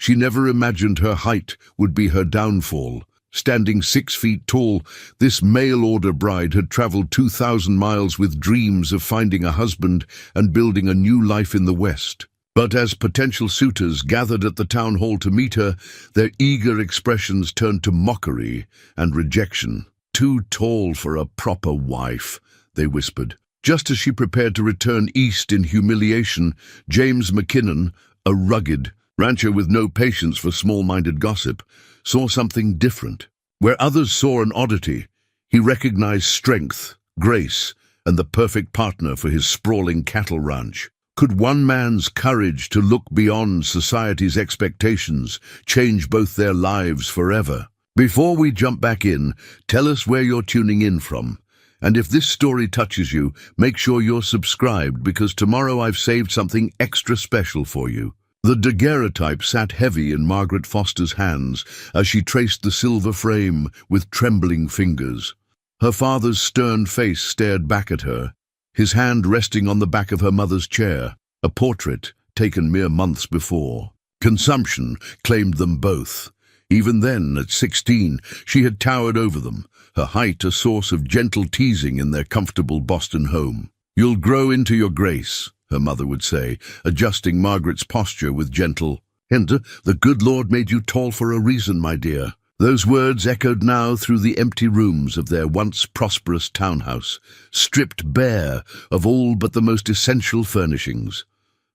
She never imagined her height would be her downfall. Standing 6 feet tall, this mail-order bride had traveled 2,000 miles with dreams of finding a husband and building a new life in the West. But as potential suitors gathered at the town hall to meet her, their eager expressions turned to mockery and rejection. "Too tall for a proper wife," they whispered. Just as she prepared to return east in humiliation, James McKinnon, a rugged rancher with no patience for small-minded gossip, saw something different. Where others saw an oddity, he recognized strength, grace, and the perfect partner for his sprawling cattle ranch. Could one man's courage to look beyond society's expectations change both their lives forever? Before we jump back in, tell us where you're tuning in from. And if this story touches you, make sure you're subscribed, because tomorrow I've saved something extra special for you. The daguerreotype sat heavy in Margaret Foster's hands as she traced the silver frame with trembling fingers. Her father's stern face stared back at her, his hand resting on the back of her mother's chair, a portrait taken mere months before. Consumption claimed them both. Even then, at 16, she had towered over them, her height a source of gentle teasing in their comfortable Boston home. "You'll grow into your grace," her mother would say, adjusting Margaret's posture with gentle, "And the good Lord made you tall for a reason, my dear." Those words echoed now through the empty rooms of their once prosperous townhouse, stripped bare of all but the most essential furnishings.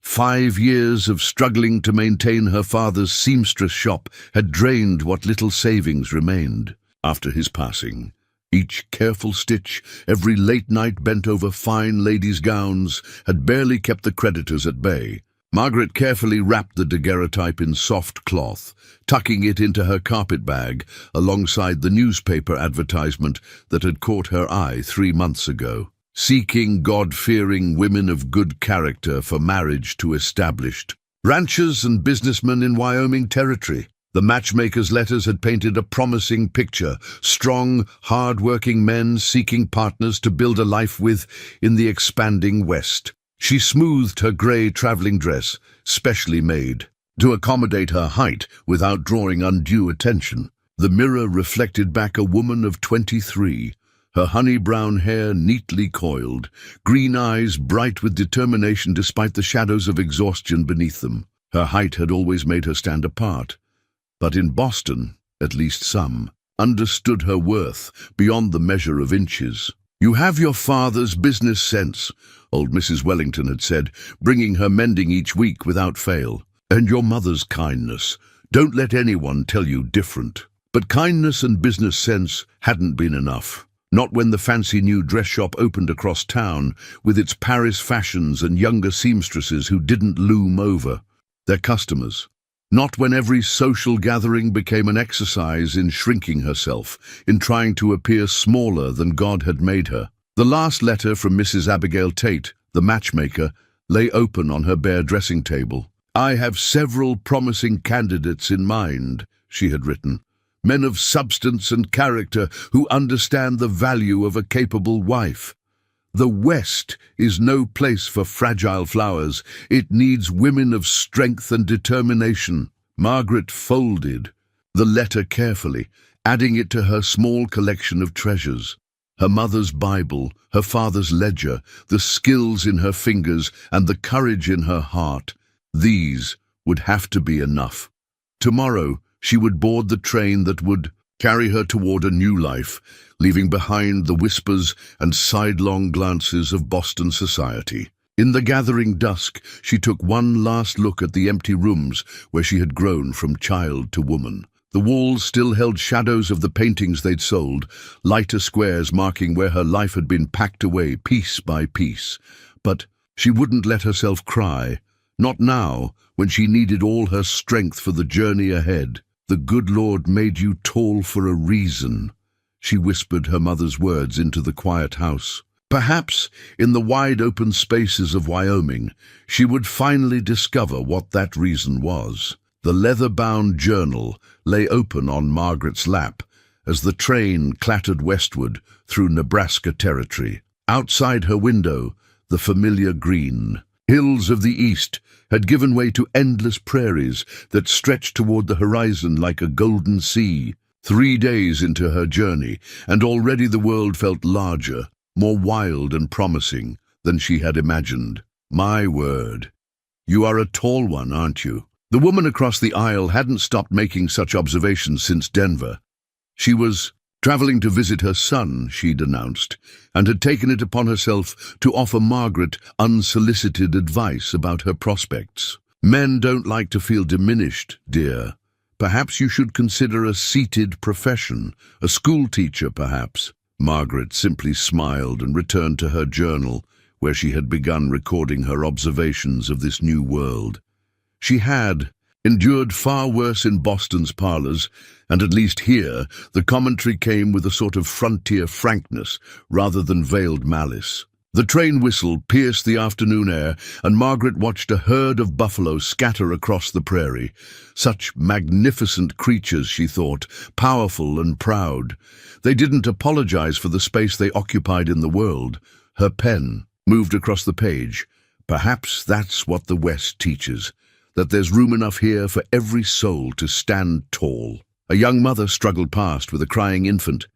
5 years of struggling to maintain her father's seamstress shop had drained what little savings remained. After his passing, each careful stitch, every late night bent over fine ladies' gowns, had barely kept the creditors at bay. Margaret carefully wrapped the daguerreotype in soft cloth, tucking it into her carpet bag alongside the newspaper advertisement that had caught her eye 3 months ago. Seeking God-fearing women of good character for marriage to established ranchers and businessmen in Wyoming territory. The matchmaker's letters had painted a promising picture: strong, hard-working men seeking partners to build a life with in the expanding West. She smoothed her grey traveling dress, specially made to accommodate her height without drawing undue attention. The mirror reflected back a woman of 23, her honey-brown hair neatly coiled, green eyes bright with determination despite the shadows of exhaustion beneath them. Her height had always made her stand apart, but in Boston, at least some, understood her worth beyond the measure of inches. "You have your father's business sense," old Mrs. Wellington had said, bringing her mending each week without fail, "and your mother's kindness. Don't let anyone tell you different." But kindness and business sense hadn't been enough. Not when the fancy new dress shop opened across town, with its Paris fashions and younger seamstresses who didn't loom over their customers. Not when every social gathering became an exercise in shrinking herself, in trying to appear smaller than God had made her. The last letter from Mrs. Abigail Tate, the matchmaker, lay open on her bare dressing table. "I have several promising candidates in mind," she had written. "Men of substance and character who understand the value of a capable wife. The West is no place for fragile flowers. It needs women of strength and determination." Margaret folded the letter carefully, adding it to her small collection of treasures. Her mother's Bible, her father's ledger, the skills in her fingers, and the courage in her heart. These would have to be enough. Tomorrow, she would board the train that would carry her toward a new life, leaving behind the whispers and sidelong glances of Boston society. In the gathering dusk, she took one last look at the empty rooms where she had grown from child to woman. The walls still held shadows of the paintings they'd sold, lighter squares marking where her life had been packed away piece by piece. But she wouldn't let herself cry, not now, when she needed all her strength for the journey ahead. "The good Lord made you tall for a reason," she whispered her mother's words into the quiet house. Perhaps, in the wide-open spaces of Wyoming, she would finally discover what that reason was. The leather-bound journal lay open on Margaret's lap as the train clattered westward through Nebraska territory. Outside her window, the familiar green, hills of the east had given way to endless prairies that stretched toward the horizon like a golden sea. 3 days into her journey, and already the world felt larger, more wild and promising than she had imagined. My word. You are a tall one, aren't you? The woman across the aisle hadn't stopped making such observations since Denver. She was traveling to visit her son, she'd announced, and had taken it upon herself to offer Margaret unsolicited advice about her prospects. Men don't like to feel diminished, dear. Perhaps you should consider a seated profession, a school teacher, perhaps. Margaret simply smiled and returned to her journal, where she had begun recording her observations of this new world. She had endured far worse in Boston's parlors, and at least here the commentary came with a sort of frontier frankness rather than veiled malice. The train whistle pierced the afternoon air, and Margaret watched a herd of buffalo scatter across the prairie. Such magnificent creatures, she thought, powerful and proud. They didn't apologize for the space they occupied in the world. Her pen moved across the page. Perhaps that's what the West teaches, that there's room enough here for every soul to stand tall. A young mother struggled past with a crying infant,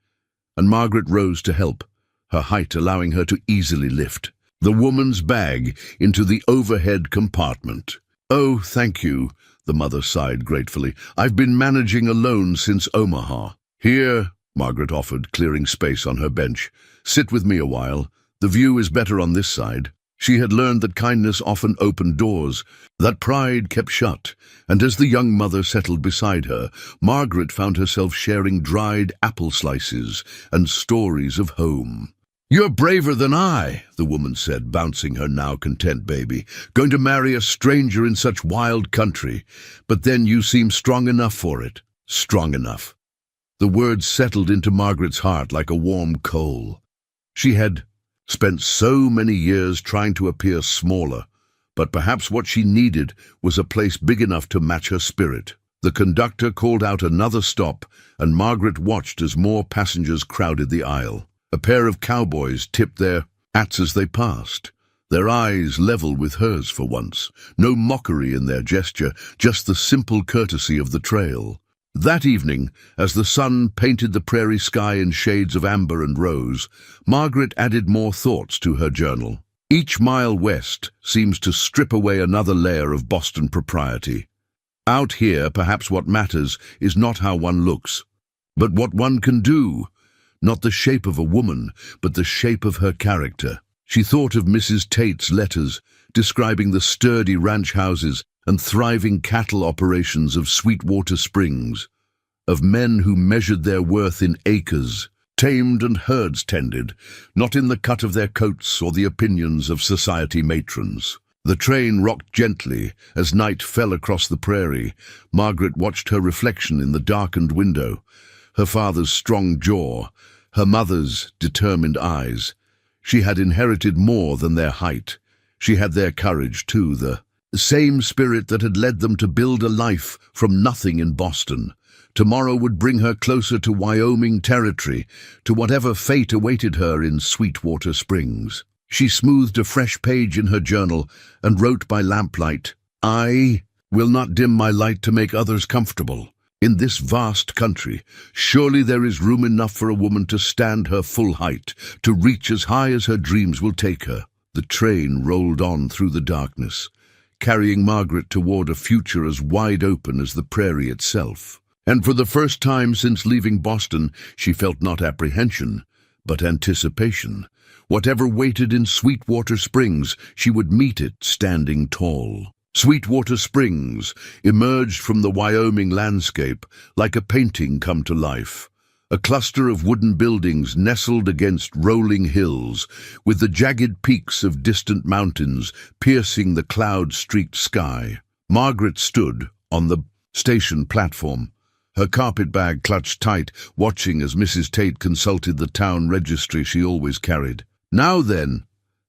and Margaret rose to help, her height allowing her to easily lift the woman's bag into the overhead compartment. "Oh, thank you," the mother sighed gratefully. "I've been managing alone since Omaha." "Here," Margaret offered, clearing space on her bench. "Sit with me a while. The view is better on this side." She had learned that kindness often opened doors, that pride kept shut, and as the young mother settled beside her, Margaret found herself sharing dried apple slices and stories of home. "You're braver than I," the woman said, bouncing her now content baby. "Going to marry a stranger in such wild country. But then you seem strong enough for it." Strong enough. The words settled into Margaret's heart like a warm coal. She had spent so many years trying to appear smaller, but perhaps what she needed was a place big enough to match her spirit. The conductor called out another stop, and Margaret watched as more passengers crowded the aisle. A pair of cowboys tipped their hats as they passed, their eyes level with hers for once. No mockery in their gesture, just the simple courtesy of the trail. That evening, as the sun painted the prairie sky in shades of amber and rose, Margaret added more thoughts to her journal. Each mile west seems to strip away another layer of Boston propriety. Out here, perhaps what matters is not how one looks, but what one can do. Not the shape of a woman, but the shape of her character. She thought of Mrs. Tate's letters, describing the sturdy ranch houses and thriving cattle operations of Sweetwater Springs, of men who measured their worth in acres, tamed and herds tended, not in the cut of their coats or the opinions of society matrons. The train rocked gently as night fell across the prairie. Margaret watched her reflection in the darkened window, her father's strong jaw, her mother's determined eyes. She had inherited more than their height. She had their courage, too, the same spirit that had led them to build a life from nothing in Boston. Tomorrow would bring her closer to Wyoming territory, to whatever fate awaited her in Sweetwater Springs. She smoothed a fresh page in her journal and wrote by lamplight, "I will not dim my light to make others comfortable. In this vast country, surely there is room enough for a woman to stand her full height, to reach as high as her dreams will take her." The train rolled on through the darkness, carrying Margaret toward a future as wide open as the prairie itself. And for the first time since leaving Boston, she felt not apprehension, but anticipation. Whatever waited in Sweetwater Springs, she would meet it standing tall. Sweetwater Springs emerged from the Wyoming landscape like a painting come to life. A cluster of wooden buildings nestled against rolling hills, with the jagged peaks of distant mountains piercing the cloud-streaked sky. Margaret stood on the station platform, her carpetbag clutched tight, watching as Mrs. Tate consulted the town registry she always carried. "Now then,"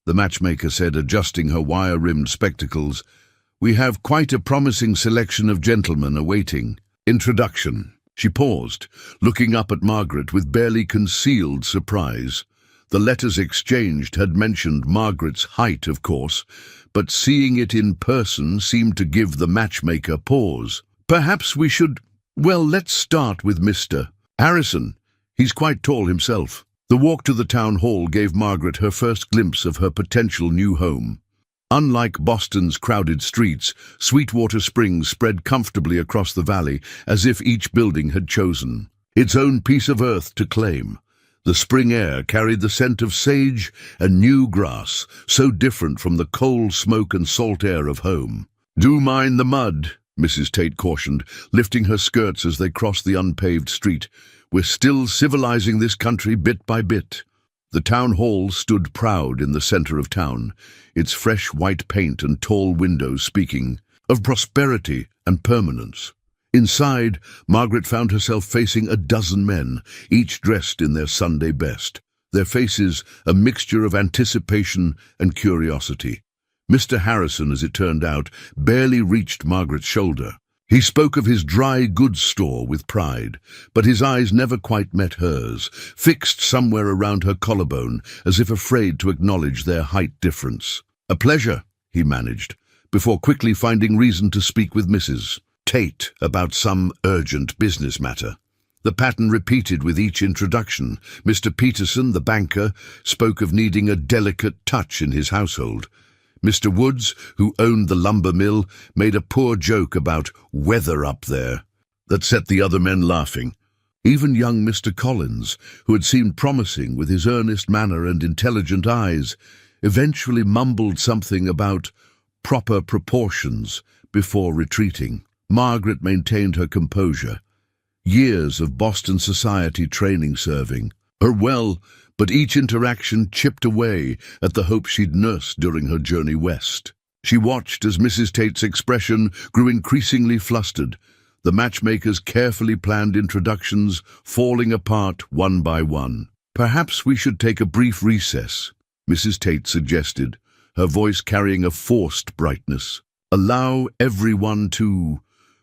the matchmaker said, adjusting her wire-rimmed spectacles, "we have quite a promising selection of gentlemen awaiting introduction." She paused, looking up at Margaret with barely concealed surprise. The letters exchanged had mentioned Margaret's height, of course, but seeing it in person seemed to give the matchmaker pause. Perhaps we should... Well, let's start with Mr. Harrison. He's quite tall himself. The walk to the town hall gave Margaret her first glimpse of her potential new home. Unlike Boston's crowded streets, Sweetwater Springs spread comfortably across the valley, as if each building had chosen its own piece of earth to claim. The spring air carried the scent of sage and new grass, so different from the coal, smoke and salt air of home. "Do mind the mud," Mrs. Tate cautioned, lifting her skirts as they crossed the unpaved street. "We're still civilizing this country bit by bit." The town hall stood proud in the center of town, its fresh white paint and tall windows speaking of prosperity and permanence. Inside, Margaret found herself facing a dozen men, each dressed in their Sunday best, their faces a mixture of anticipation and curiosity. Mr. Harrison, as it turned out, barely reached Margaret's shoulder. He spoke of his dry goods store with pride, but his eyes never quite met hers, fixed somewhere around her collarbone, as if afraid to acknowledge their height difference. "A pleasure," he managed, before quickly finding reason to speak with Mrs. Tate about some urgent business matter. The pattern repeated with each introduction. Mr. Peterson, the banker, spoke of needing a delicate touch in his household. Mr. Woods, who owned the lumber mill, made a poor joke about weather up there that set the other men laughing. Even young Mr. Collins, who had seemed promising with his earnest manner and intelligent eyes, eventually mumbled something about proper proportions before retreating. Margaret maintained her composure. Years of Boston society training serving her well, but each interaction chipped away at the hope she'd nursed during her journey west. She watched as Mrs. Tate's expression grew increasingly flustered, the matchmaker's carefully planned introductions falling apart one by one. "Perhaps we should take a brief recess," Mrs. Tate suggested, her voice carrying a forced brightness. "Allow everyone to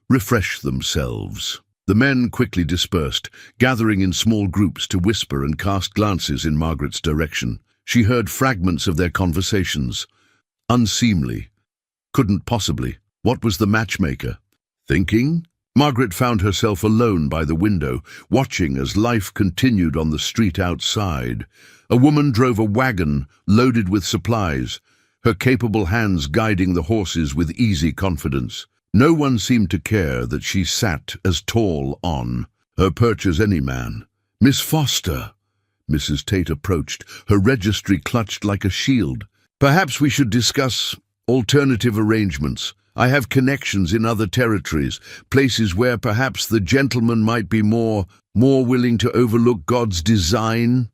refresh themselves." The men quickly dispersed, gathering in small groups to whisper and cast glances in Margaret's direction. She heard fragments of their conversations. Unseemly. Couldn't possibly. What was the matchmaker thinking? Margaret found herself alone by the window, watching as life continued on the street outside. A woman drove a wagon loaded with supplies, her capable hands guiding the horses with easy confidence. No one seemed to care that she sat as tall on her perch as any man. "Miss Foster," Mrs. Tate approached, her registry clutched like a shield. "Perhaps we should discuss alternative arrangements. I have connections in other territories, places where perhaps the gentleman might be more willing to overlook God's design."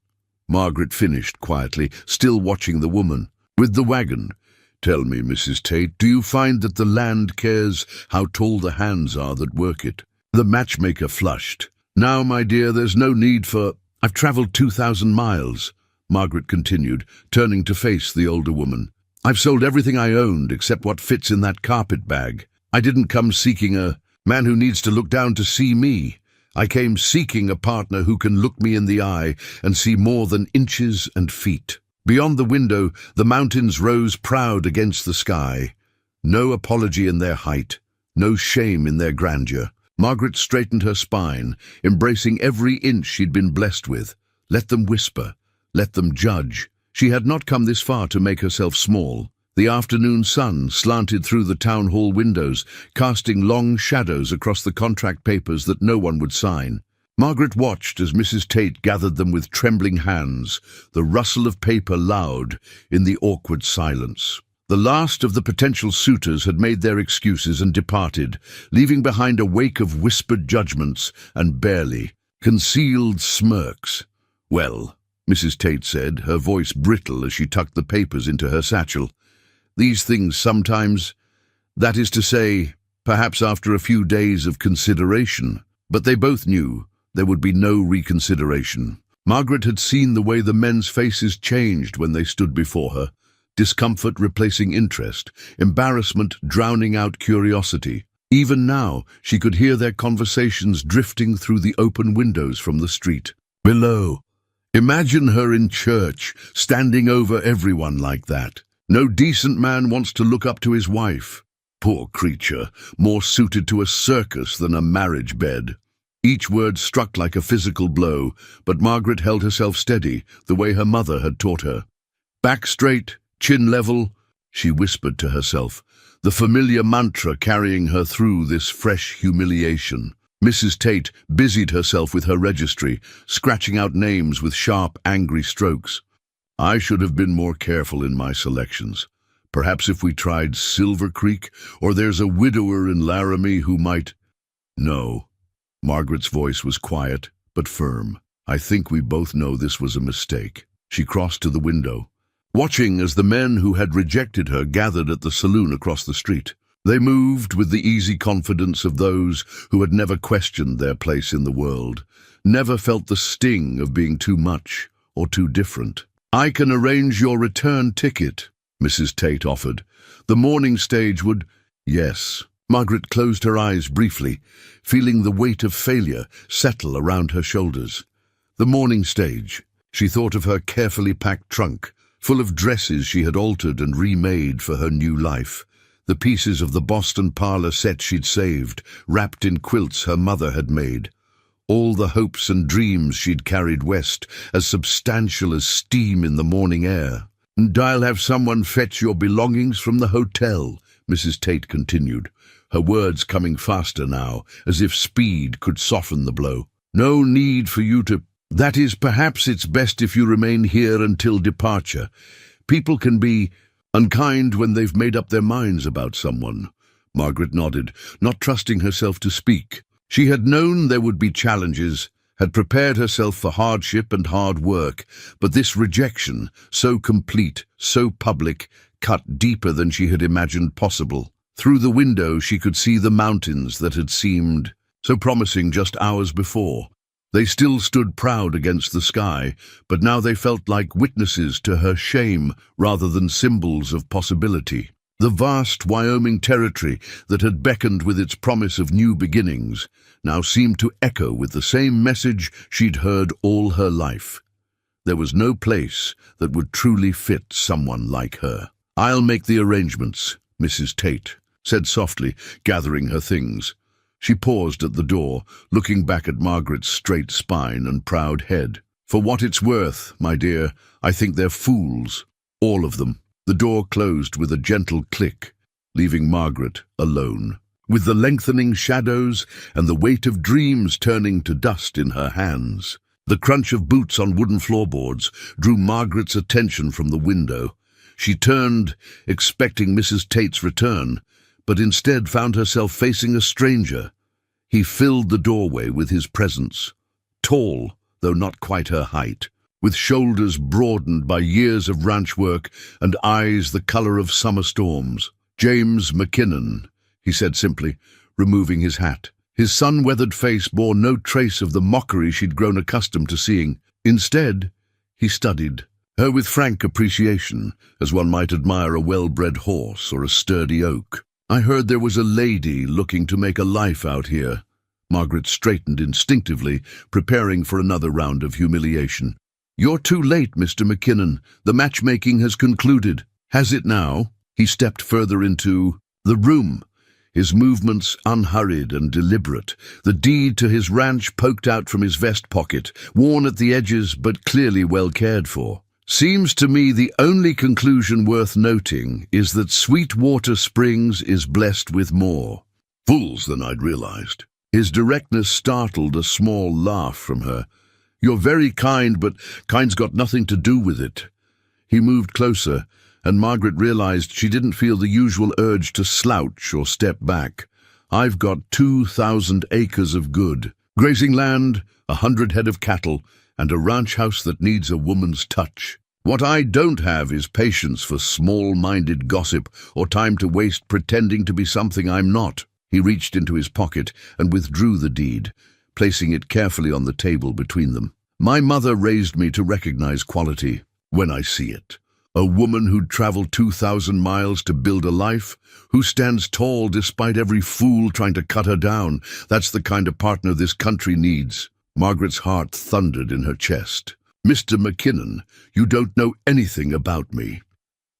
Margaret finished quietly, still watching the woman. "With the wagon. Tell me, Mrs. Tate, do you find that the land cares how tall the hands are that work it?" The matchmaker flushed. "Now, my dear, there's no need for... I've traveled 2,000 miles, Margaret continued, turning to face the older woman. "I've sold everything I owned except what fits in that carpet bag. I didn't come seeking a man who needs to look down to see me. I came seeking a partner who can look me in the eye and see more than inches and feet." Beyond the window, the mountains rose proud against the sky. No apology in their height, no shame in their grandeur. Margaret straightened her spine, embracing every inch she'd been blessed with. Let them whisper, let them judge. She had not come this far to make herself small. The afternoon sun slanted through the town hall windows, casting long shadows across the contract papers that no one would sign. Margaret watched as Mrs. Tate gathered them with trembling hands, the rustle of paper loud in the awkward silence. The last of the potential suitors had made their excuses and departed, leaving behind a wake of whispered judgments and barely concealed smirks. "Well," Mrs. Tate said, her voice brittle as she tucked the papers into her satchel, "these things sometimes, that is to say, perhaps after a few days of consideration." But they both knew there would be no reconsideration. Margaret had seen the way the men's faces changed when they stood before her, discomfort replacing interest, embarrassment drowning out curiosity. Even now, she could hear their conversations drifting through the open windows from the street. Below, Imagine her in church, standing over everyone like that. No decent man wants to look up to his wife. Poor creature, more suited to a circus than a marriage bed. Each word struck like a physical blow, but Margaret held herself steady, the way her mother had taught her. Back straight, chin level, she whispered to herself, the familiar mantra carrying her through this fresh humiliation. Mrs. Tate busied herself with her registry, scratching out names with sharp, angry strokes. I should have been more careful in my selections. Perhaps if we tried Silver Creek, or there's a widower in Laramie who might— No. Margaret's voice was quiet, but firm. I think we both know this was a mistake. She crossed to the window, watching as the men who had rejected her gathered at the saloon across the street. They moved with the easy confidence of those who had never questioned their place in the world, never felt the sting of being too much or too different. I can arrange your return ticket, Mrs. Tate offered. The morning stage would— Yes. Margaret closed her eyes briefly, feeling the weight of failure settle around her shoulders. The morning stage. She thought of her carefully packed trunk, full of dresses she had altered and remade for her new life. The pieces of the Boston parlor set she'd saved, wrapped in quilts her mother had made. All the hopes and dreams she'd carried west, as substantial as steam in the morning air. "And I'll have someone fetch your belongings from the hotel," Mrs. Tate continued, her words coming faster now, as if speed could soften the blow. "No need for you to— That is, perhaps it's best if you remain here until departure. People can be unkind when they've made up their minds about someone." Margaret nodded, not trusting herself to speak. She had known there would be challenges, had prepared herself for hardship and hard work, but this rejection, so complete, so public, cut deeper than she had imagined possible. Through the window she could see the mountains that had seemed so promising just hours before. They still stood proud against the sky, but now they felt like witnesses to her shame rather than symbols of possibility. The vast Wyoming territory that had beckoned with its promise of new beginnings now seemed to echo with the same message she'd heard all her life. There was no place that would truly fit someone like her. "I'll make the arrangements," Mrs. Tate said softly, gathering her things. She paused at the door, looking back at Margaret's straight spine and proud head. "For what it's worth, my dear, I think they're fools. All of them." The door closed with a gentle click, leaving Margaret alone, with the lengthening shadows and the weight of dreams turning to dust in her hands. The crunch of boots on wooden floorboards drew Margaret's attention from the window. She turned, expecting Mrs. Tate's return, but instead found herself facing a stranger. He filled the doorway with his presence, tall, though not quite her height, with shoulders broadened by years of ranch work and eyes the color of summer storms. "James McKinnon," he said simply, removing his hat. His sun-weathered face bore no trace of the mockery she'd grown accustomed to seeing. Instead, he studied her with frank appreciation, as one might admire a well-bred horse or a sturdy oak. "I heard there was a lady looking to make a life out here." Margaret straightened instinctively, preparing for another round of humiliation. "You're too late, Mr. McKinnon. The matchmaking has concluded." "Has it now?" He stepped further into the room, his movements unhurried and deliberate, the deed to his ranch poked out from his vest pocket, worn at the edges but clearly well cared for. "Seems to me the only conclusion worth noting is that Sweetwater Springs is blessed with more fools than I'd realized." His directness startled a small laugh from her. "You're very kind, but kind's got nothing to do with it." He moved closer, and Margaret realized she didn't feel the usual urge to slouch or step back. "I've got 2,000 acres of good grazing land, 100 head of cattle, and a ranch house that needs a woman's touch. What I don't have is patience for small-minded gossip or time to waste pretending to be something I'm not." He reached into his pocket and withdrew the deed, placing it carefully on the table between them. "My mother raised me to recognize quality when I see it. A woman who'd traveled 2,000 miles to build a life, who stands tall despite every fool trying to cut her down. That's the kind of partner this country needs." Margaret's heart thundered in her chest. "Mr. McKinnon, you don't know anything about me."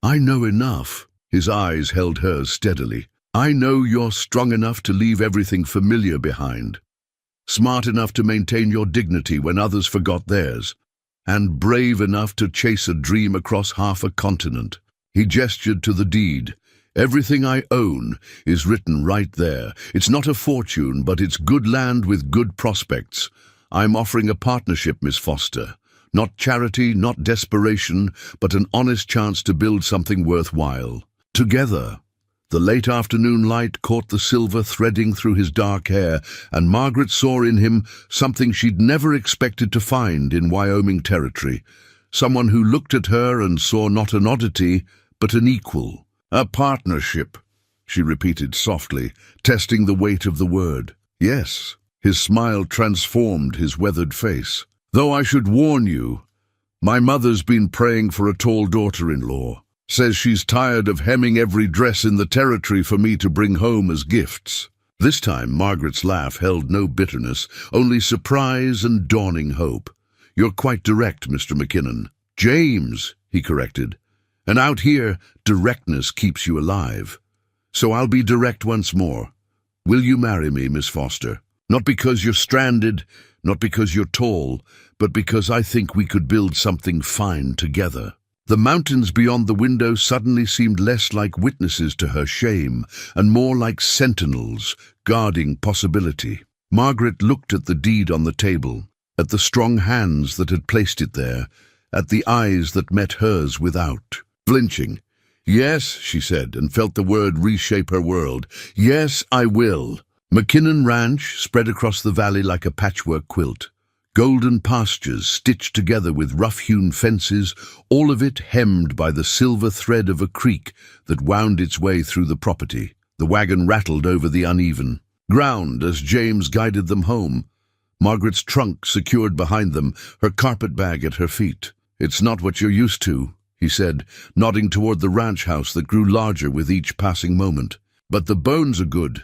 "I know enough." His eyes held hers steadily. "I know you're strong enough to leave everything familiar behind, smart enough to maintain your dignity when others forgot theirs, and brave enough to chase a dream across half a continent." He gestured to the deed. "Everything I own is written right there. It's not a fortune, but it's good land with good prospects. I'm offering a partnership, Miss Foster. Not charity, not desperation, but an honest chance to build something worthwhile. Together." The late afternoon light caught the silver threading through his dark hair, and Margaret saw in him something she'd never expected to find in Wyoming territory. Someone who looked at her and saw not an oddity, but an equal. "A partnership," she repeated softly, testing the weight of the word. "Yes." His smile transformed his weathered face. "Though I should warn you, my mother's been praying for a tall daughter-in-law. Says she's tired of hemming every dress in the territory for me to bring home as gifts." This time Margaret's laugh held no bitterness, only surprise and dawning hope. "You're quite direct, Mr. McKinnon." "James," he corrected. "And out here, directness keeps you alive. So I'll be direct once more. Will you marry me, Miss Foster? Not because you're stranded, not because you're tall, but because I think we could build something fine together." The mountains beyond the window suddenly seemed less like witnesses to her shame and more like sentinels guarding possibility. Margaret looked at the deed on the table, at the strong hands that had placed it there, at the eyes that met hers without. Flinching. "Yes," she said, and felt the word reshape her world. "Yes, I will." McKinnon Ranch spread across the valley like a patchwork quilt. Golden pastures stitched together with rough-hewn fences, all of it hemmed by the silver thread of a creek that wound its way through the property. The wagon rattled over the uneven ground as James guided them home, Margaret's trunk secured behind them, her carpet bag at her feet. "It's not what you're used to," he said, nodding toward the ranch house that grew larger with each passing moment. "But the bones are good.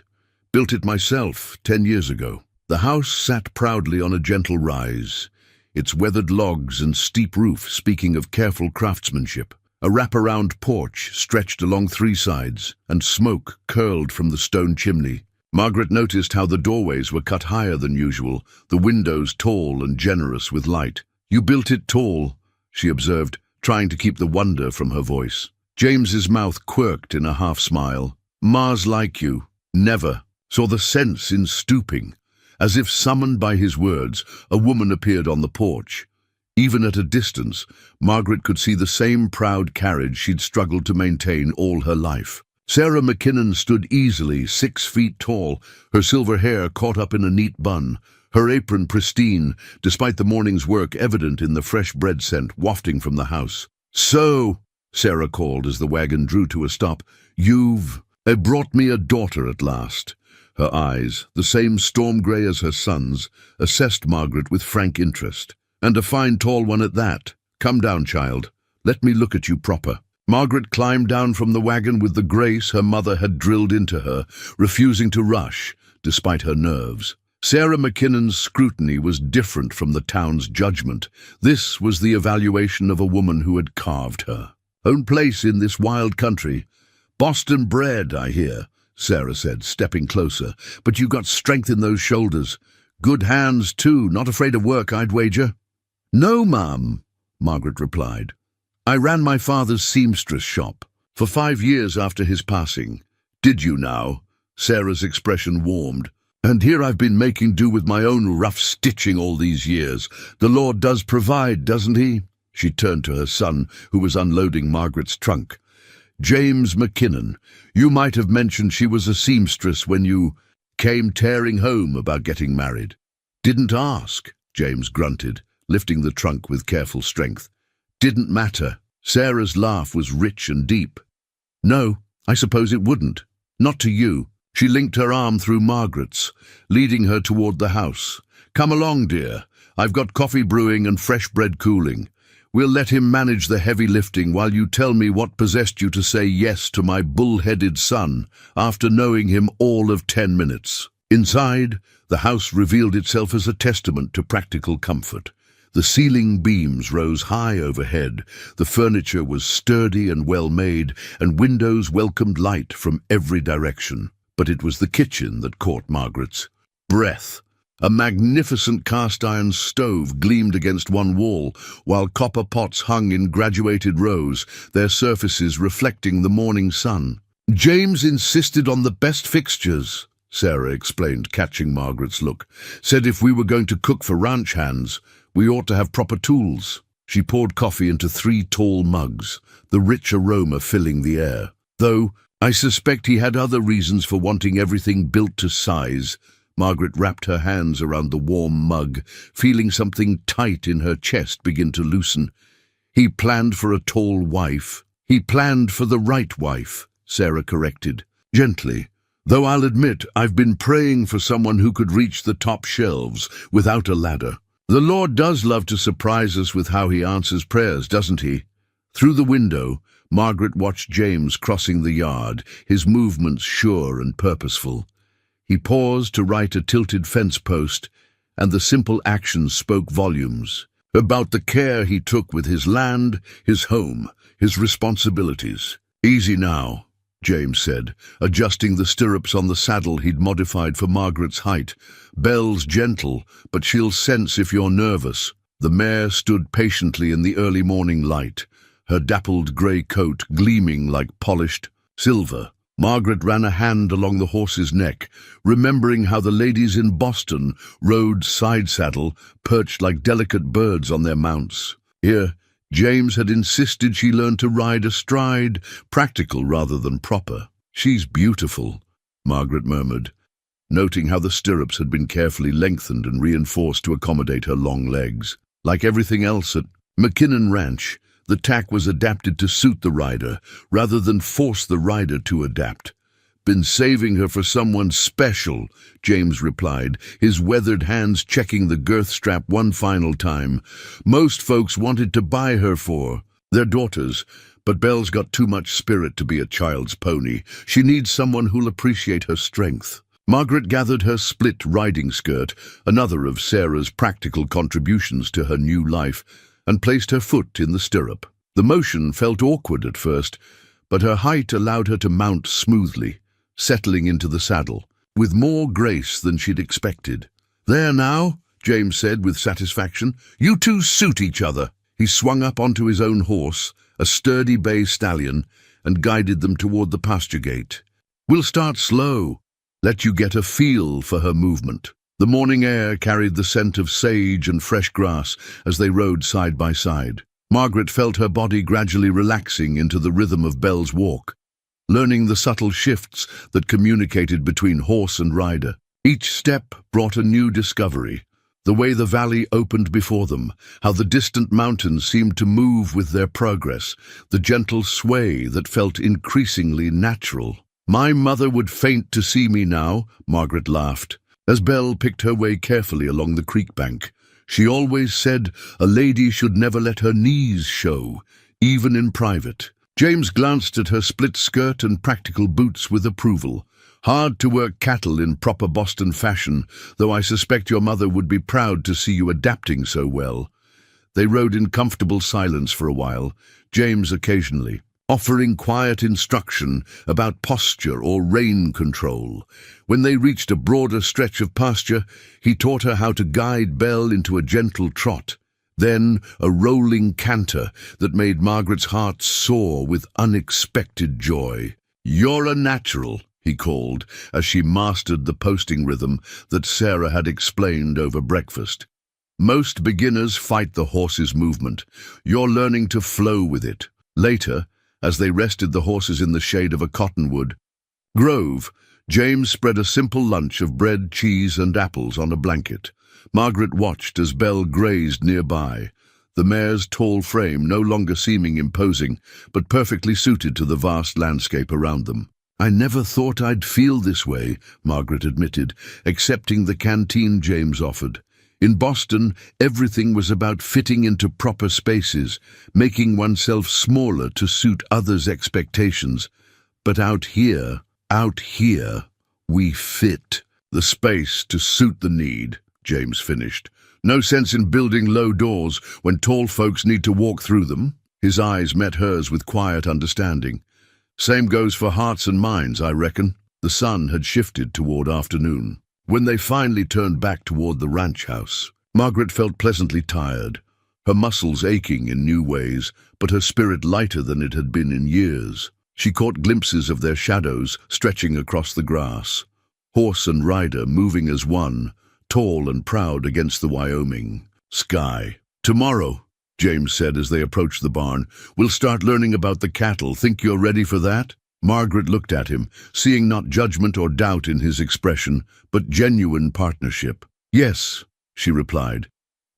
Built it myself 10 years ago." The house sat proudly on a gentle rise, its weathered logs and steep roof speaking of careful craftsmanship. A wraparound porch stretched along 3 sides, and smoke curled from the stone chimney. Margaret noticed how the doorways were cut higher than usual, the windows tall and generous with light. "You built it tall," she observed, trying to keep the wonder from her voice. James's mouth quirked in a half-smile. "Ma's like you. Never. Saw the sense in stooping." As if summoned by his words, a woman appeared on the porch. Even at a distance, Margaret could see the same proud carriage she'd struggled to maintain all her life. Sarah McKinnon stood easily 6 feet tall, her silver hair caught up in a neat bun, her apron pristine, despite the morning's work evident in the fresh bread scent wafting from the house. "So," Sarah called as the wagon drew to a stop, "you've brought me a daughter at last." Her eyes, the same storm grey as her son's, assessed Margaret with frank interest. "And a fine tall one at that. Come down, child. Let me look at you proper." Margaret climbed down from the wagon with the grace her mother had drilled into her, refusing to rush, despite her nerves. Sarah McKinnon's scrutiny was different from the town's judgment. This was the evaluation of a woman who had carved her own place in this wild country. "Boston bred, I hear," Sarah said, stepping closer. "But you got strength in those shoulders. Good hands, too, not afraid of work, I'd wager." "No, Ma'am," Margaret replied. "I ran my father's seamstress shop for 5 years after his passing." "Did you now?" Sarah's expression warmed. "And here I've been making do with my own rough stitching all these years. The Lord does provide, doesn't he?" She turned to her son, who was unloading Margaret's trunk. "James McKinnon, you might have mentioned she was a seamstress when you came tearing home about getting married." "Didn't ask," James grunted, lifting the trunk with careful strength. "Didn't matter." Sarah's laugh was rich and deep. "No, I suppose it wouldn't. Not to you." She linked her arm through Margaret's, leading her toward the house. "Come along, dear. I've got coffee brewing and fresh bread cooling. We'll let him manage the heavy lifting while you tell me what possessed you to say yes to my bull-headed son after knowing him all of 10 minutes. Inside, the house revealed itself as a testament to practical comfort. The ceiling beams rose high overhead, the furniture was sturdy and well made, and windows welcomed light from every direction. But it was the kitchen that caught Margaret's breath. A magnificent cast-iron stove gleamed against one wall, while copper pots hung in graduated rows, their surfaces reflecting the morning sun. "James insisted on the best fixtures," Sarah explained, catching Margaret's look. "Said if we were going to cook for ranch hands, we ought to have proper tools." She poured coffee into 3 tall mugs, the rich aroma filling the air. "Though I suspect he had other reasons for wanting everything built to size." Margaret wrapped her hands around the warm mug, feeling something tight in her chest begin to loosen. "He planned for a tall wife." "He planned for the right wife," Sarah corrected, gently. "Though I'll admit I've been praying for someone who could reach the top shelves without a ladder. The Lord does love to surprise us with how he answers prayers, doesn't he?" Through the window, Margaret watched James crossing the yard, his movements sure and purposeful. He paused to right a tilted fence post, and the simple action spoke volumes about the care he took with his land, his home, his responsibilities. "Easy now," James said, adjusting the stirrups on the saddle he'd modified for Margaret's height. "Belle's gentle, but she'll sense if you're nervous." The mare stood patiently in the early morning light, her dappled grey coat gleaming like polished silver. Margaret ran a hand along the horse's neck, remembering how the ladies in Boston rode side-saddle, perched like delicate birds on their mounts. Here, James had insisted she learn to ride astride, practical rather than proper. "She's beautiful," Margaret murmured, noting how the stirrups had been carefully lengthened and reinforced to accommodate her long legs. Like everything else at McKinnon Ranch, the tack was adapted to suit the rider, rather than force the rider to adapt. "Been saving her for someone special," James replied, his weathered hands checking the girth strap one final time. "Most folks wanted to buy her for their daughters, but Belle's got too much spirit to be a child's pony. She needs someone who'll appreciate her strength." Margaret gathered her split riding skirt, another of Sarah's practical contributions to her new life, and placed her foot in the stirrup. The motion felt awkward at first, but her height allowed her to mount smoothly, settling into the saddle, with more grace than she'd expected. "There now," James said with satisfaction. "You two suit each other." He swung up onto his own horse, a sturdy bay stallion, and guided them toward the pasture gate. "We'll start slow, let you get a feel for her movement." The morning air carried the scent of sage and fresh grass as they rode side by side. Margaret felt her body gradually relaxing into the rhythm of Belle's walk, learning the subtle shifts that communicated between horse and rider. Each step brought a new discovery. The way the valley opened before them, how the distant mountains seemed to move with their progress, the gentle sway that felt increasingly natural. "My mother would faint to see me now," Margaret laughed, as Belle picked her way carefully along the creek bank. "She always said a lady should never let her knees show, even in private." James glanced at her split skirt and practical boots with approval. "Hard to work cattle in proper Boston fashion, though I suspect your mother would be proud to see you adapting so well." They rode in comfortable silence for a while, James occasionally offering quiet instruction about posture or rein control. When they reached a broader stretch of pasture, he taught her how to guide Belle into a gentle trot, then a rolling canter that made Margaret's heart soar with unexpected joy. "You're a natural," he called, as she mastered the posting rhythm that Sarah had explained over breakfast. "Most beginners fight the horse's movement. You're learning to flow with it." Later, as they rested the horses in the shade of a cottonwood grove, James spread a simple lunch of bread, cheese, and apples on a blanket. Margaret watched as Belle grazed nearby, the mare's tall frame no longer seeming imposing, but perfectly suited to the vast landscape around them. "I never thought I'd feel this way," Margaret admitted, accepting the canteen James offered. In Boston, everything was about fitting into proper spaces, making oneself smaller to suit others' expectations. But out here, we fit. The space to suit the need, James finished, No sense in building low doors when tall folks need to walk through them. His eyes met hers with quiet understanding. Same goes for hearts and minds, I reckon. The sun had shifted toward afternoon. When they finally turned back toward the ranch house, Margaret felt pleasantly tired, her muscles aching in new ways, but her spirit lighter than it had been in years. She caught glimpses of their shadows stretching across the grass, horse and rider moving as one, tall and proud against the Wyoming sky. "Tomorrow," James said as they approached the barn, "we'll start learning about the cattle. Think you're ready for that?" Margaret looked at him, seeing not judgment or doubt in his expression, but genuine partnership. "Yes," she replied,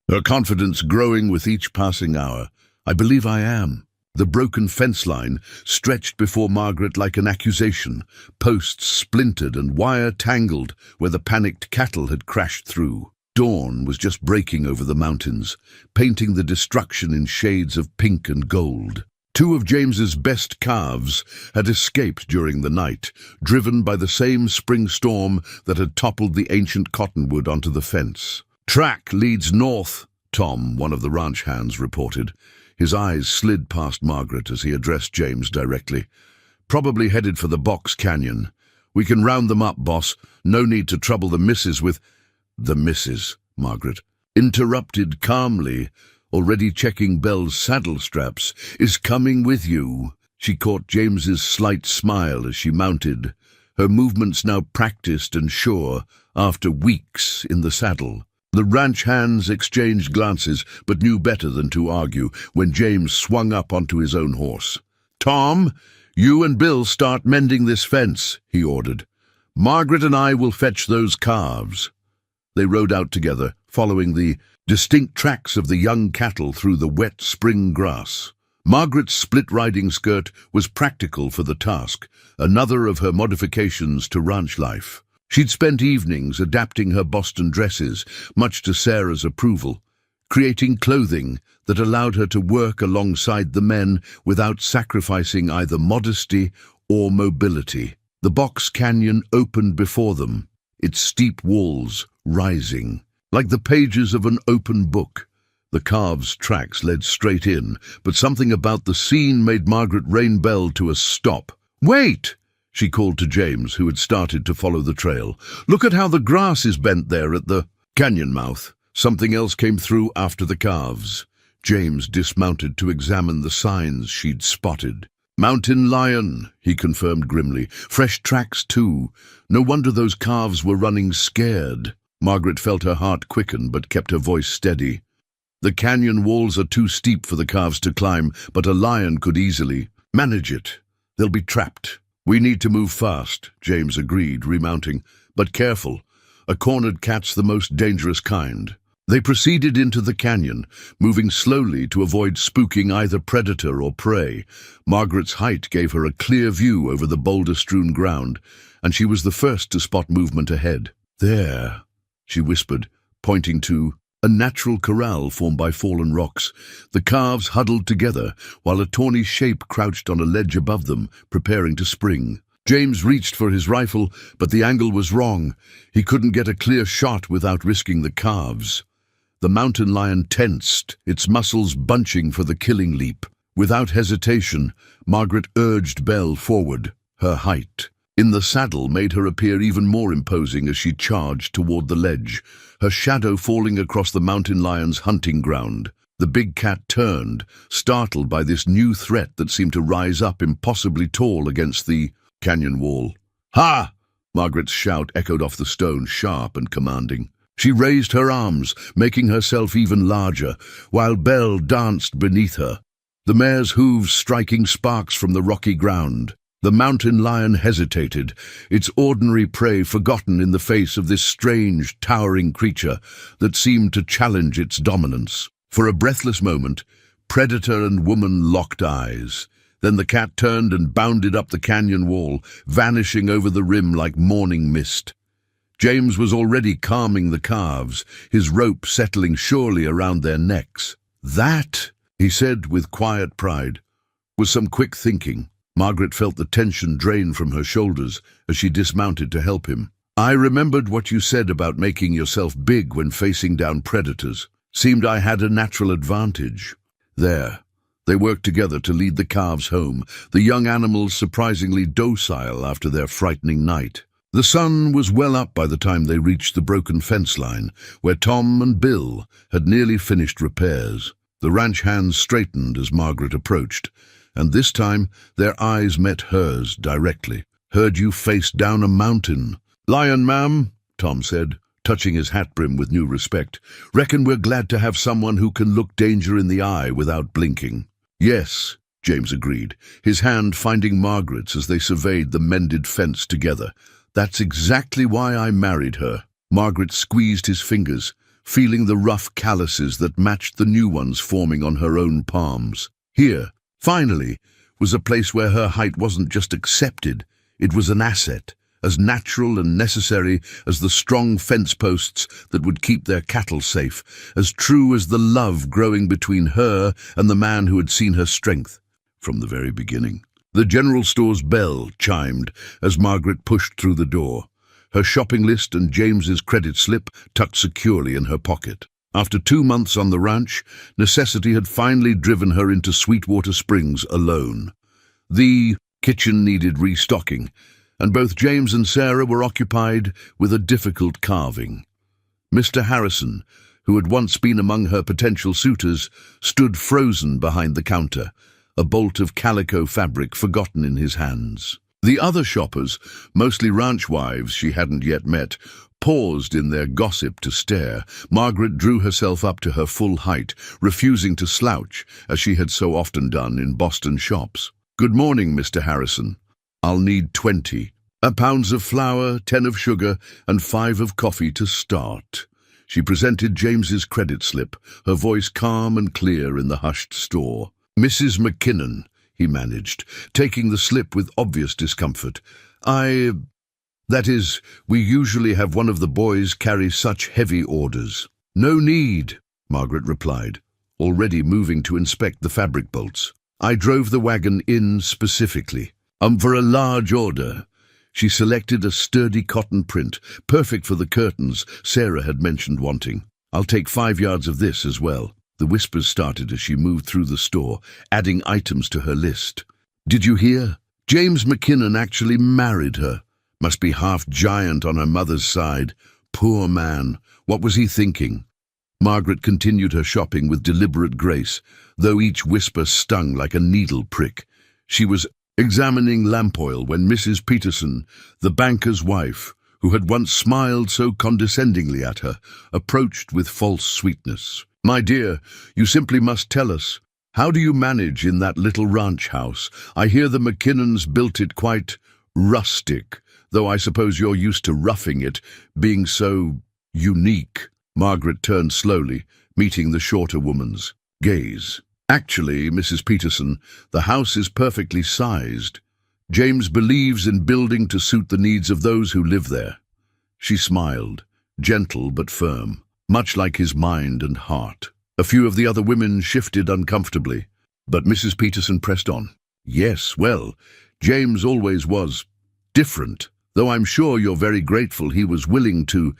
her confidence growing with each passing hour. "I believe I am." The broken fence line stretched before Margaret like an accusation, posts splintered and wire tangled where the panicked cattle had crashed through. Dawn was just breaking over the mountains, painting the destruction in shades of pink and gold. Two of James's best calves had escaped during the night, driven by the same spring storm that had toppled the ancient cottonwood onto the fence. "Track leads north," Tom, one of the ranch hands, reported. His eyes slid past Margaret as he addressed James directly. "Probably headed for the Box Canyon. We can round them up, boss. No need to trouble the missus with—" "The missus," Margaret interrupted calmly, already checking Belle's saddle straps, "is coming with you." She caught James's slight smile as she mounted, her movements now practiced and sure after weeks in the saddle. The ranch hands exchanged glances, but knew better than to argue when James swung up onto his own horse. "Tom, you and Bill start mending this fence," he ordered. "Margaret and I will fetch those calves." They rode out together, following the distinct tracks of the young cattle through the wet spring grass. Margaret's split riding skirt was practical for the task, another of her modifications to ranch life. She'd spent evenings adapting her Boston dresses, much to Sarah's approval, creating clothing that allowed her to work alongside the men without sacrificing either modesty or mobility. The Box Canyon opened before them, its steep walls rising. Like the pages of an open book, the calves' tracks led straight in, but something about the scene made Margaret rein Belle to a stop. "Wait!" she called to James, who had started to follow the trail. "Look at how the grass is bent there at the canyon mouth." Something else came through after the calves. James dismounted to examine the signs she'd spotted. "Mountain lion," he confirmed grimly. "Fresh tracks, too. No wonder those calves were running scared." Margaret felt her heart quicken but kept her voice steady. "The canyon walls are too steep for the calves to climb, but a lion could easily manage it. They'll be trapped." "We need to move fast," James agreed, remounting. "But careful. A cornered cat's the most dangerous kind." They proceeded into the canyon, moving slowly to avoid spooking either predator or prey. Margaret's height gave her a clear view over the boulder-strewn ground, and she was the first to spot movement ahead. "There," she whispered, pointing to a natural corral formed by fallen rocks. The calves huddled together, while a tawny shape crouched on a ledge above them, preparing to spring. James reached for his rifle, but the angle was wrong. He couldn't get a clear shot without risking the calves. The mountain lion tensed, its muscles bunching for the killing leap. Without hesitation, Margaret urged Belle forward. Her height in the saddle made her appear even more imposing as she charged toward the ledge, her shadow falling across the mountain lion's hunting ground. The big cat turned, startled by this new threat that seemed to rise up impossibly tall against the canyon wall. "Ha!" Margaret's shout echoed off the stone, sharp and commanding. She raised her arms, making herself even larger, while Belle danced beneath her, the mare's hooves striking sparks from the rocky ground. The mountain lion hesitated, its ordinary prey forgotten in the face of this strange, towering creature that seemed to challenge its dominance. For a breathless moment, predator and woman locked eyes. Then the cat turned and bounded up the canyon wall, vanishing over the rim like morning mist. James was already calming the calves, his rope settling surely around their necks. "That," he said with quiet pride, "was some quick thinking." Margaret felt the tension drain from her shoulders as she dismounted to help him. I remembered what you said about making yourself big when facing down predators. Seemed I had a natural advantage. There. They worked together to lead the calves home, the young animals surprisingly docile after their frightening night. The sun was well up by the time they reached the broken fence line, where Tom and Bill had nearly finished repairs. The ranch hands straightened as Margaret approached, and this time their eyes met hers directly. "Heard you faced down a mountain." "Lion, ma'am," Tom said, touching his hat brim with new respect. "Reckon we're glad to have someone who can look danger in the eye without blinking." "Yes," James agreed, his hand finding Margaret's as they surveyed the mended fence together. "That's exactly why I married her." Margaret squeezed his fingers, feeling the rough calluses that matched the new ones forming on her own palms. Here, finally, was a place where her height wasn't just accepted, it was an asset, as natural and necessary as the strong fence posts that would keep their cattle safe, as true as the love growing between her and the man who had seen her strength from the very beginning. The general store's bell chimed as Margaret pushed through the door, her shopping list and James's credit slip tucked securely in her pocket. After 2 months on the ranch, necessity had finally driven her into Sweetwater Springs alone. The kitchen needed restocking, and both James and Sarah were occupied with a difficult carving. Mr. Harrison, who had once been among her potential suitors, stood frozen behind the counter, a bolt of calico fabric forgotten in his hands. The other shoppers, mostly ranch wives she hadn't yet met, paused in their gossip to stare. Margaret drew herself up to her full height, refusing to slouch, as she had so often done in Boston shops. "Good morning, Mr. Harrison. I'll need 20 pounds of flour, 10 of sugar, and 5 of coffee to start." She presented James's credit slip, her voice calm and clear in the hushed store. "Mrs. McKinnon," he managed, taking the slip with obvious discomfort. That is, we usually have one of the boys carry such heavy orders." "No need," Margaret replied, already moving to inspect the fabric bolts. "I drove the wagon in specifically. For a large order." She selected a sturdy cotton print, perfect for the curtains Sarah had mentioned wanting. "I'll take 5 yards of this as well." The whispers started as she moved through the store, adding items to her list. "Did you hear? James McKinnon actually married her. Must be half giant on her mother's side. Poor man. What was he thinking?" Margaret continued her shopping with deliberate grace, though each whisper stung like a needle prick. She was examining lamp oil when Mrs. Peterson, the banker's wife, who had once smiled so condescendingly at her, approached with false sweetness. "My dear, you simply must tell us. How do you manage in that little ranch house? I hear the McKinnons built it quite rustic, though I suppose you're used to roughing it, being so unique." Margaret turned slowly, meeting the shorter woman's gaze. "Actually, Mrs. Peterson, the house is perfectly sized. James believes in building to suit the needs of those who live there." She smiled, gentle but firm, much like his mind and heart. A few of the other women shifted uncomfortably, but Mrs. Peterson pressed on. "Yes, well, James always was different, though I'm sure you're very grateful he was willing to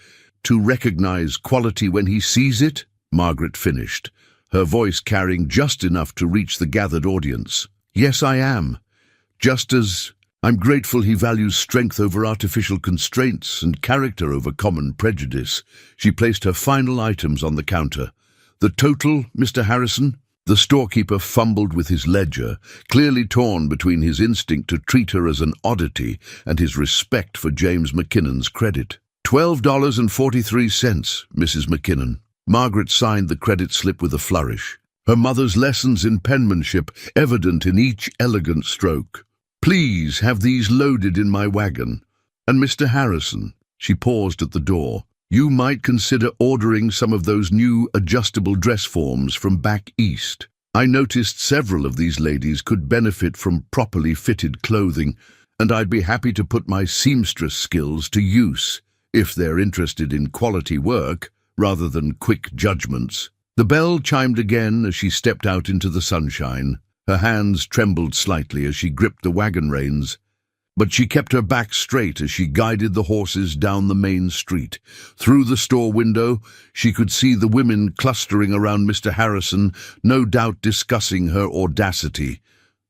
recognize quality when he sees it," Margaret finished, her voice carrying just enough to reach the gathered audience. "Yes, I am. Just as I'm grateful he values strength over artificial constraints and character over common prejudice." She placed her final items on the counter. "The total, Mr. Harrison?" The storekeeper fumbled with his ledger, clearly torn between his instinct to treat her as an oddity and his respect for James McKinnon's credit. $12.43, Mrs. McKinnon." Margaret signed the credit slip with a flourish, her mother's lessons in penmanship evident in each elegant stroke. "Please have these loaded in my wagon. And Mr. Harrison," she paused at the door, "you might consider ordering some of those new adjustable dress forms from back east. I noticed several of these ladies could benefit from properly fitted clothing, and I'd be happy to put my seamstress skills to use, if they're interested in quality work rather than quick judgments." The bell chimed again as she stepped out into the sunshine. Her hands trembled slightly as she gripped the wagon reins. but she kept her back straight as she guided the horses down the main street. Through the store window, she could see the women clustering around Mr. Harrison, no doubt discussing her audacity.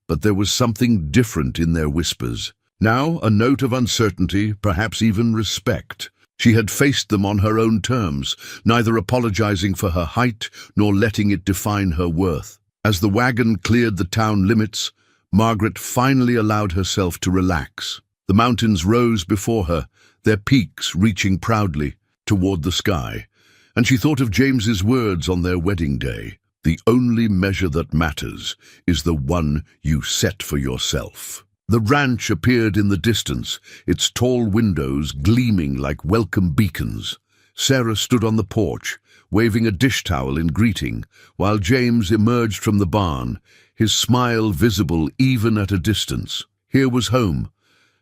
But there was something different in their whispers. Now, a note of uncertainty, perhaps even respect. She had faced them on her own terms, neither apologizing for her height nor letting it define her worth. As the wagon cleared the town limits, Margaret finally allowed herself to relax. The mountains rose before her, their peaks reaching proudly toward the sky, and she thought of James's words on their wedding day. The only measure that matters is the one you set for yourself. The ranch appeared in the distance, its tall windows gleaming like welcome beacons. Sarah stood on the porch, waving a dish towel in greeting, while James emerged from the barn, his smile visible even at a distance. Here was home,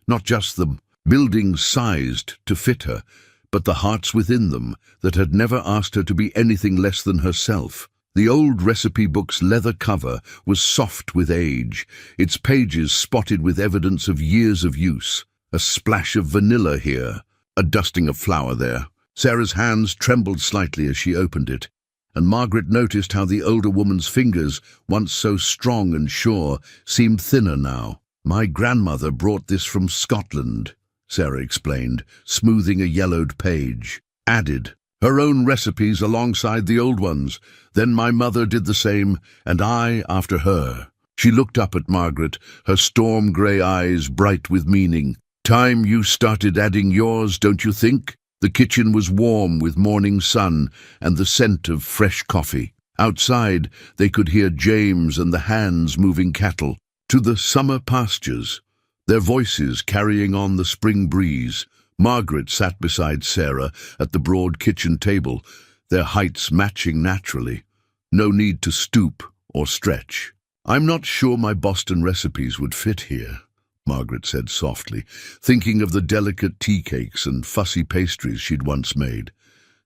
not just the buildings sized to fit her, but the hearts within them that had never asked her to be anything less than herself. The old recipe book's leather cover was soft with age, its pages spotted with evidence of years of use. A splash of vanilla here, a dusting of flour there. Sarah's hands trembled slightly as she opened it, and Margaret noticed how the older woman's fingers, once so strong and sure, seemed thinner now. "My grandmother brought this from Scotland," Sarah explained, smoothing a yellowed page. Added, "Her own recipes alongside the old ones. Then my mother did the same, and I after her." She looked up at Margaret, her storm-grey eyes bright with meaning. "Time you started adding yours, don't you think?" The kitchen was warm with morning sun and the scent of fresh coffee. Outside, they could hear James and the hands moving cattle to the summer pastures, their voices carrying on the spring breeze. Margaret sat beside Sarah at the broad kitchen table, their heights matching naturally. No need to stoop or stretch. "I'm not sure my Boston recipes would fit here," Margaret said softly, thinking of the delicate tea cakes and fussy pastries she'd once made.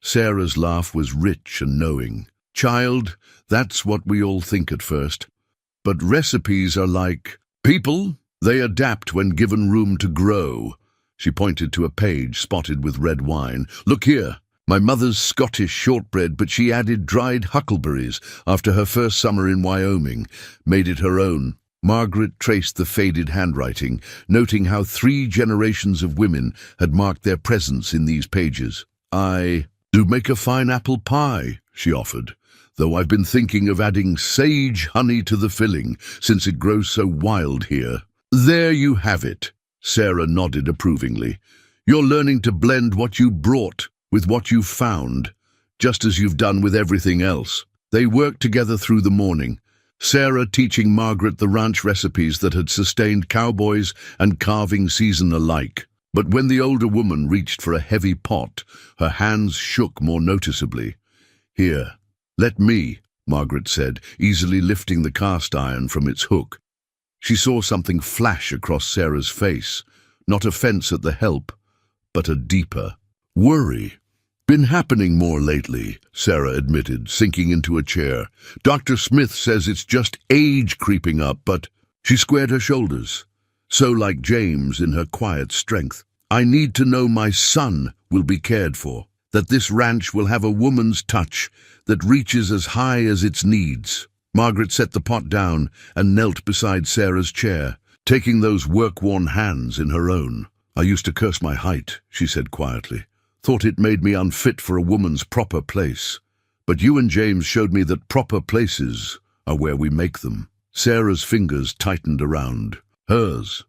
Sarah's laugh was rich and knowing. "Child, that's what we all think at first. But recipes are like people. They adapt when given room to grow." She pointed to a page spotted with red wine. "Look here. My mother's Scottish shortbread, but she added dried huckleberries after her first summer in Wyoming, made it her own." Margaret traced the faded handwriting, noting how 3 generations of women had marked their presence in these pages. "I do make a fine apple pie," she offered, "though I've been thinking of adding sage honey to the filling, since it grows so wild here." "There you have it," Sarah nodded approvingly. "You're learning to blend what you brought with what you've found, just as you've done with everything else." They worked together through the morning, Sarah teaching Margaret the ranch recipes that had sustained cowboys and carving season alike. But when the older woman reached for a heavy pot, her hands shook more noticeably. "Here, let me," Margaret said, easily lifting the cast iron from its hook. She saw something flash across Sarah's face, not offense at the help, but a deeper worry. "Been happening more lately," Sarah admitted, sinking into a chair. "Dr. Smith says it's just age creeping up, but—" She squared her shoulders, so like James in her quiet strength. "I need to know my son will be cared for, that this ranch will have a woman's touch that reaches as high as its needs." Margaret set the pot down and knelt beside Sarah's chair, taking those work-worn hands in her own. "I used to curse my height," she said quietly. "Thought it made me unfit for a woman's proper place. But you and James showed me that proper places are where we make them." Sarah's fingers tightened around hers.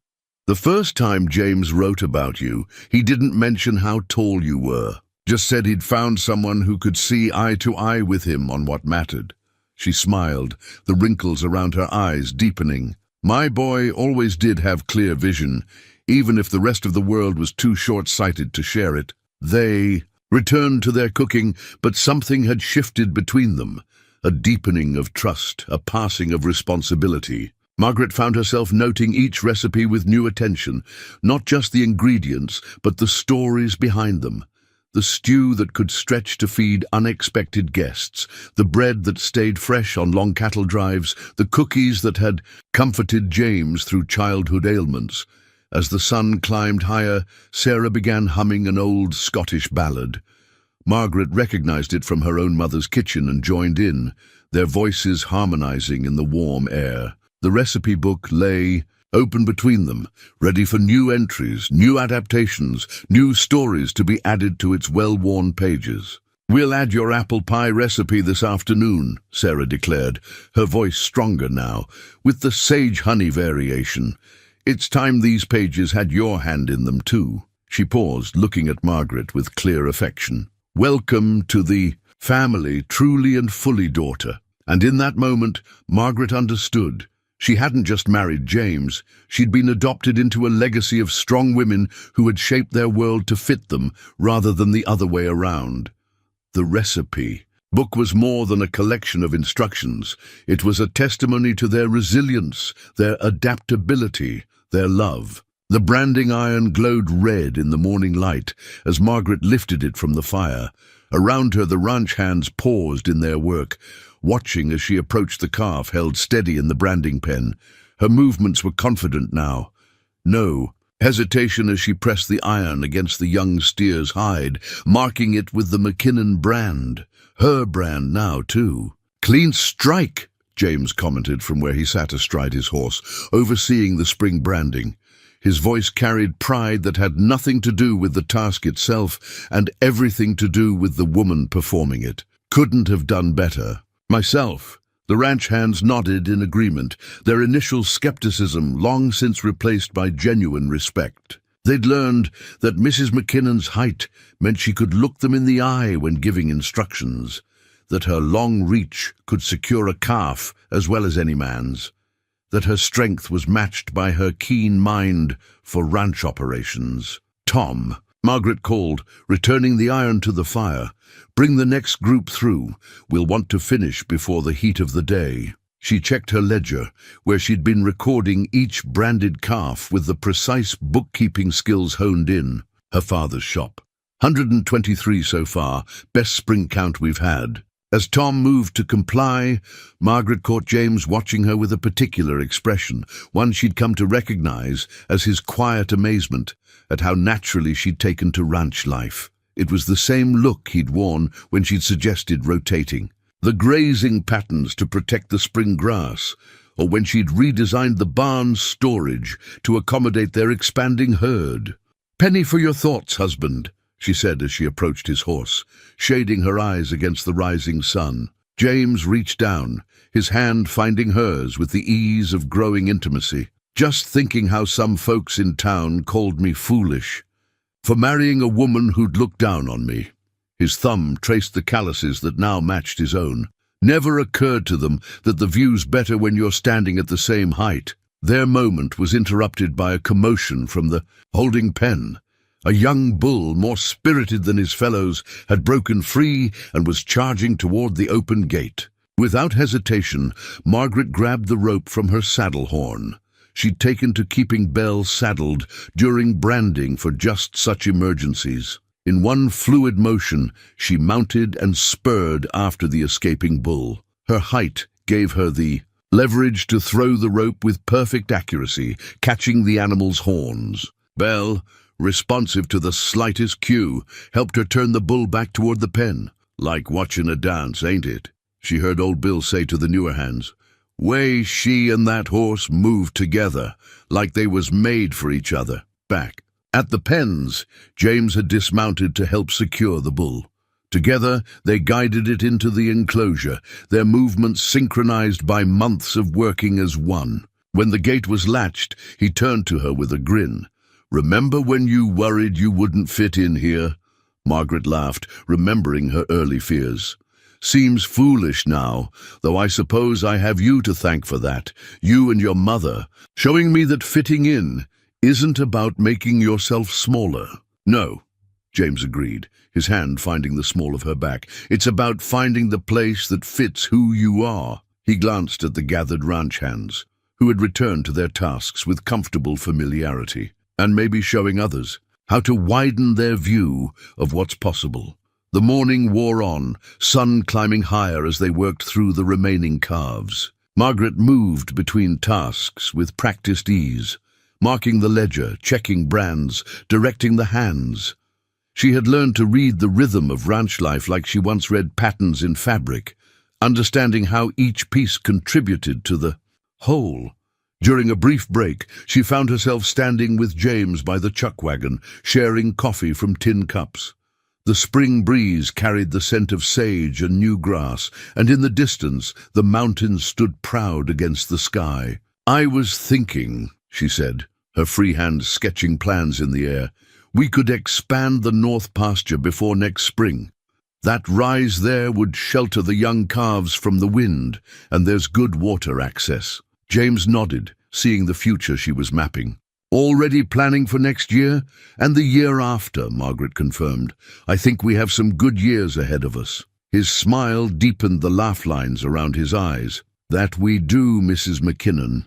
"The first time James wrote about you, he didn't mention how tall you were. Just said he'd found someone who could see eye to eye with him on what mattered." She smiled, the wrinkles around her eyes deepening. "My boy always did have clear vision, even if the rest of the world was too short-sighted to share it." They returned to their cooking, but something had shifted between them. A deepening of trust, a passing of responsibility. Margaret found herself noting each recipe with new attention, not just the ingredients, but the stories behind them. The stew that could stretch to feed unexpected guests, the bread that stayed fresh on long cattle drives, the cookies that had comforted James through childhood ailments. As the sun climbed higher, Sarah began humming an old Scottish ballad. Margaret recognized it from her own mother's kitchen and joined in, their voices harmonizing in the warm air. The recipe book lay open between them, ready for new entries, new adaptations, new stories to be added to its well-worn pages. "We'll add your apple pie recipe this afternoon," Sarah declared, her voice stronger now, with the sage honey variation. "It's time these pages had your hand in them too." She paused, looking at Margaret with clear affection. "Welcome to the family, truly and fully, daughter." And in that moment, Margaret understood. She hadn't just married James, she'd been adopted into a legacy of strong women who had shaped their world to fit them, rather than the other way around. The recipe book was more than a collection of instructions. It was a testimony to their resilience, their adaptability, their love. The branding iron glowed red in the morning light as Margaret lifted it from the fire. Around her, the ranch hands paused in their work, watching as she approached the calf held steady in the branding pen. Her movements were confident now. No hesitation as she pressed the iron against the young steer's hide, marking it with the McKinnon brand. Her brand now, too. "Clean strike," James commented from where he sat astride his horse, overseeing the spring branding. His voice carried pride that had nothing to do with the task itself and everything to do with the woman performing it. "Couldn't have done better." "Myself." The ranch hands nodded in agreement, their initial skepticism long since replaced by genuine respect. They'd learned that Mrs. McKinnon's height meant she could look them in the eye when giving instructions, that her long reach could secure a calf as well as any man's, that her strength was matched by her keen mind for ranch operations. "Tom," Margaret called, returning the iron to the fire. "Bring the next group through. We'll want to finish before the heat of the day." She checked her ledger, where she'd been recording each branded calf with the precise bookkeeping skills honed in. Her father's shop. 123 so far, best spring count we've had. As Tom moved to comply, Margaret caught James watching her with a particular expression, one she'd come to recognize as his quiet amazement at how naturally she'd taken to ranch life. It was the same look he'd worn when she'd suggested rotating, the grazing patterns to protect the spring grass, or when she'd redesigned the barn's storage to accommodate their expanding herd. "Penny for your thoughts, husband," she said as she approached his horse, shading her eyes against the rising sun. James reached down, his hand finding hers with the ease of growing intimacy. "Just thinking how some folks in town called me foolish for marrying a woman who'd look down on me." His thumb traced the calluses that now matched his own. "Never occurred to them that the view's better when you're standing at the same height." Their moment was interrupted by a commotion from the holding pen. A young bull, more spirited than his fellows, had broken free and was charging toward the open gate. Without hesitation, Margaret grabbed the rope from her saddle horn. She'd taken to keeping Belle saddled during branding for just such emergencies. In one fluid motion, she mounted and spurred after the escaping bull. Her height gave her the leverage to throw the rope with perfect accuracy, catching the animal's horns. Belle, responsive to the slightest cue, helped her turn the bull back toward the pen. "Like watching a dance, ain't it?" she heard old Bill say to the newer hands. "Way she and that horse moved together, like they was made for each other." Back at the pens, James had dismounted to help secure the bull. Together, they guided it into the enclosure, their movements synchronized by months of working as one. When the gate was latched, he turned to her with a grin. "Remember when you worried you wouldn't fit in here?" Margaret laughed, remembering her early fears. "Seems foolish now, though I suppose I have you to thank for that, you and your mother, showing me that fitting in isn't about making yourself smaller." "No," James agreed, his hand finding the small of her back. "It's about finding the place that fits who you are." He glanced at the gathered ranch hands, who had returned to their tasks with comfortable familiarity, and maybe showing others how to widen their view of what's possible. The morning wore on, sun climbing higher as they worked through the remaining calves. Margaret moved between tasks with practiced ease, marking the ledger, checking brands, directing the hands. She had learned to read the rhythm of ranch life like she once read patterns in fabric, understanding how each piece contributed to the whole. During a brief break, she found herself standing with James by the chuck wagon, sharing coffee from tin cups. The spring breeze carried the scent of sage and new grass, and in the distance the mountains stood proud against the sky. "I was thinking," she said, her free hand sketching plans in the air, "we could expand the north pasture before next spring. That rise there would shelter the young calves from the wind, and there's good water access." James nodded, seeing the future she was mapping. "Already planning for next year? And the year after," Margaret confirmed. "I think we have some good years ahead of us." His smile deepened the laugh lines around his eyes. "That we do, Mrs. McKinnon.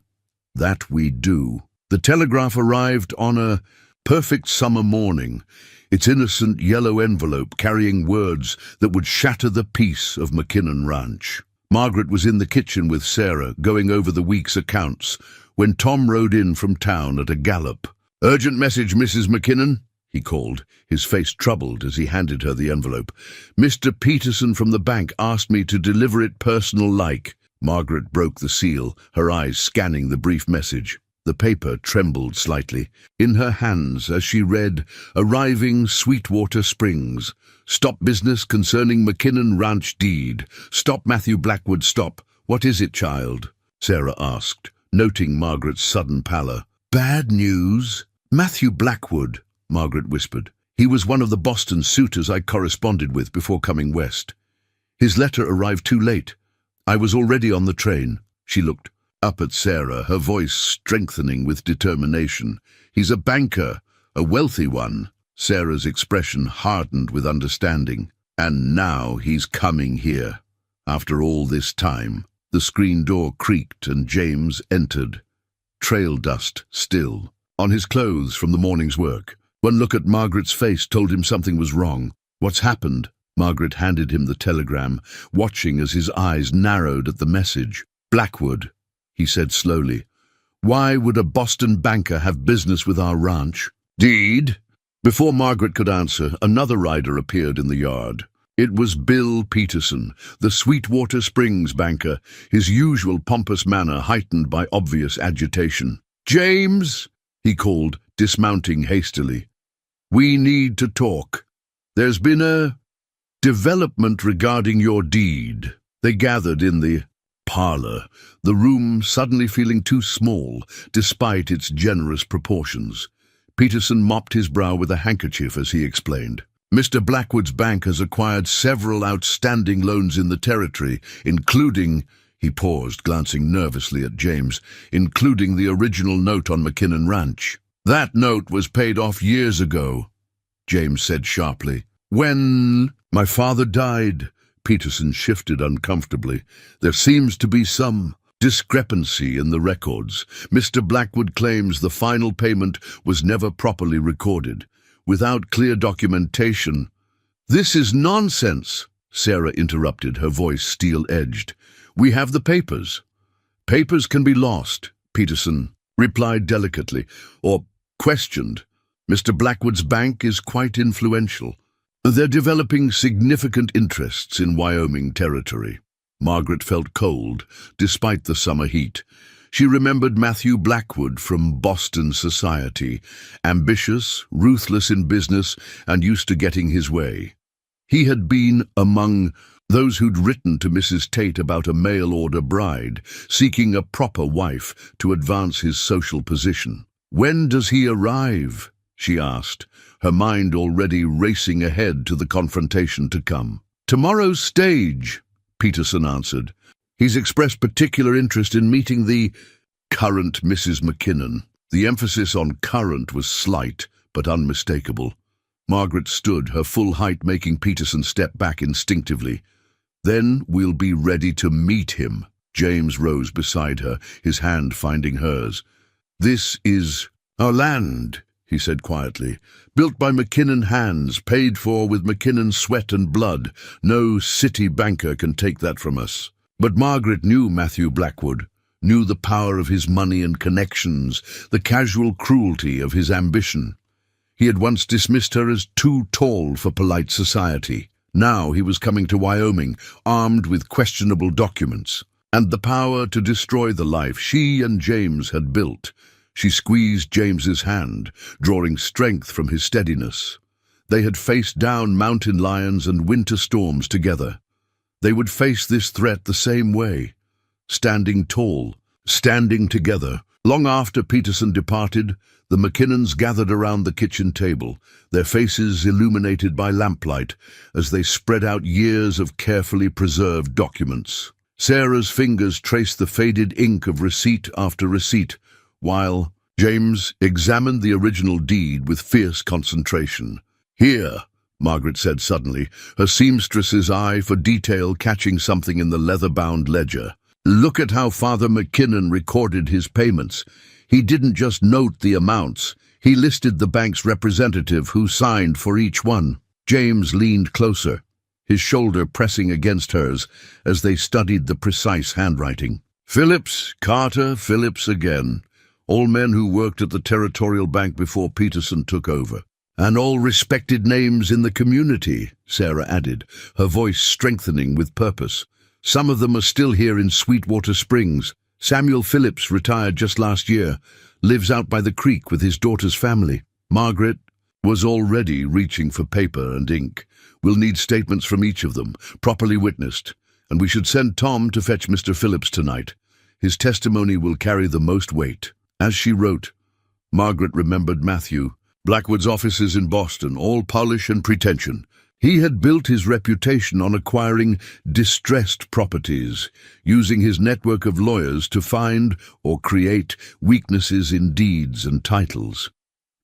That we do." The telegraph arrived on a perfect summer morning, its innocent yellow envelope carrying words that would shatter the peace of McKinnon Ranch. Margaret was in the kitchen with Sarah, going over the week's accounts, when Tom rode in from town at a gallop. "Urgent message, Mrs. McKinnon," he called, his face troubled as he handed her the envelope. "Mr. Peterson from the bank asked me to deliver it personal-like." Margaret broke the seal, her eyes scanning the brief message. The paper trembled slightly in her hands as she read, "Arriving Sweetwater Springs. Stop business concerning McKinnon Ranch deed. Stop Matthew Blackwood, stop." "What is it, child?" Sarah asked, noting Margaret's sudden pallor. "Bad news?" "Matthew Blackwood," Margaret whispered. "He was one of the Boston suitors I corresponded with before coming west. His letter arrived too late. I was already on the train." She looked up at Sarah, her voice strengthening with determination. "He's a banker, a wealthy one." Sarah's expression hardened with understanding. "And now he's coming here. After all this time." The screen door creaked and James entered, trail dust still on his clothes from the morning's work. One look at Margaret's face told him something was wrong. "What's happened?" Margaret handed him the telegram, watching as his eyes narrowed at the message. "Blackwood," he said slowly. "Why would a Boston banker have business with our ranch?" "Deed?" Before Margaret could answer, another rider appeared in the yard. It was Bill Peterson, the Sweetwater Springs banker, his usual pompous manner heightened by obvious agitation. "James," he called, dismounting hastily. "We need to talk. There's been a development regarding your deed." They gathered in the parlor, the room suddenly feeling too small, despite its generous proportions. Peterson mopped his brow with a handkerchief as he explained. "Mr. Blackwood's bank has acquired several outstanding loans in the territory, including," he paused, glancing nervously at James, "including the original note on McKinnon Ranch." "That note was paid off years ago," James said sharply. "When my father died," Peterson shifted uncomfortably. "There seems to be some discrepancy in the records. Mr. Blackwood claims the final payment was never properly recorded, without clear documentation." "This is nonsense," Sarah interrupted, her voice steel-edged. "We have the papers." "Papers can be lost," Peterson replied delicately, "or questioned. Mr. Blackwood's bank is quite influential. They're developing significant interests in Wyoming territory." Margaret felt cold, despite the summer heat. She remembered Matthew Blackwood from Boston society, ambitious, ruthless in business, and used to getting his way. He had been among those who'd written to Mrs. Tate about a mail-order bride, seeking a proper wife to advance his social position. "When does he arrive?" she asked, her mind already racing ahead to the confrontation to come. "Tomorrow's stage," Peterson answered. "He's expressed particular interest in meeting the current Mrs. McKinnon." The emphasis on current was slight, but unmistakable. Margaret stood, her full height making Peterson step back instinctively. "Then we'll be ready to meet him." James rose beside her, his hand finding hers. "This is our land," he said quietly, "built by McKinnon hands, paid for with McKinnon sweat and blood. No city banker can take that from us." But Margaret knew Matthew Blackwood. knew the power of his money and connections, the casual cruelty of his ambition. He had once dismissed her as too tall for polite society. Now he was coming to Wyoming, armed with questionable documents, and the power to destroy the life she and James had built. She squeezed James's hand, drawing strength from his steadiness. They had faced down mountain lions and winter storms together. They would face this threat the same way, standing tall, standing together. Long after Peterson departed, the McKinnons gathered around the kitchen table, their faces illuminated by lamplight, as they spread out years of carefully preserved documents. Sarah's fingers traced the faded ink of receipt after receipt, while James examined the original deed with fierce concentration. "Here," Margaret said suddenly, her seamstress's eye for detail catching something in the leather-bound ledger. "Look at how Father McKinnon recorded his payments. He didn't just note the amounts, he listed the bank's representative who signed for each one." James leaned closer, his shoulder pressing against hers as they studied the precise handwriting. "Phillips, Carter, Phillips again. All men who worked at the Territorial Bank before Peterson took over. And all respected names in the community," Sarah added, her voice strengthening with purpose. "Some of them are still here in Sweetwater Springs. Samuel Phillips retired just last year, lives out by the creek with his daughter's family." Margaret was already reaching for paper and ink. "We'll need statements from each of them, properly witnessed, and we should send Tom to fetch Mr. Phillips tonight. His testimony will carry the most weight." As she wrote, Margaret remembered Matthew. Blackwood's offices in Boston, all polish and pretension. He had built his reputation on acquiring distressed properties, using his network of lawyers to find or create weaknesses in deeds and titles.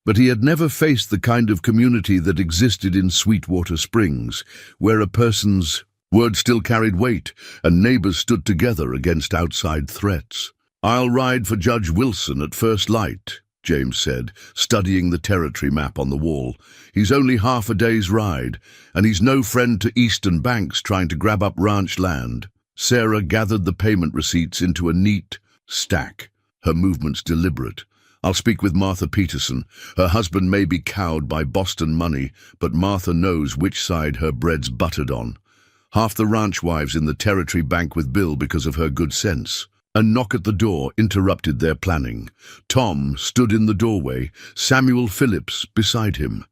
But he had never faced the kind of community that existed in Sweetwater Springs, where a person's word still carried weight and neighbors stood together against outside threats. "I'll ride for Judge Wilson at first light," James said, studying the territory map on the wall. "He's only half a day's ride, and he's no friend to eastern banks trying to grab up ranch land." Sarah gathered the payment receipts into a neat stack, her movements deliberate. "I'll speak with Martha Peterson. Her husband may be cowed by Boston money, but Martha knows which side her bread's buttered on. Half the ranch wives in the Territory Bank with Bill because of her good sense." A knock at the door interrupted their planning. Tom stood in the doorway, Samuel Phillips beside him.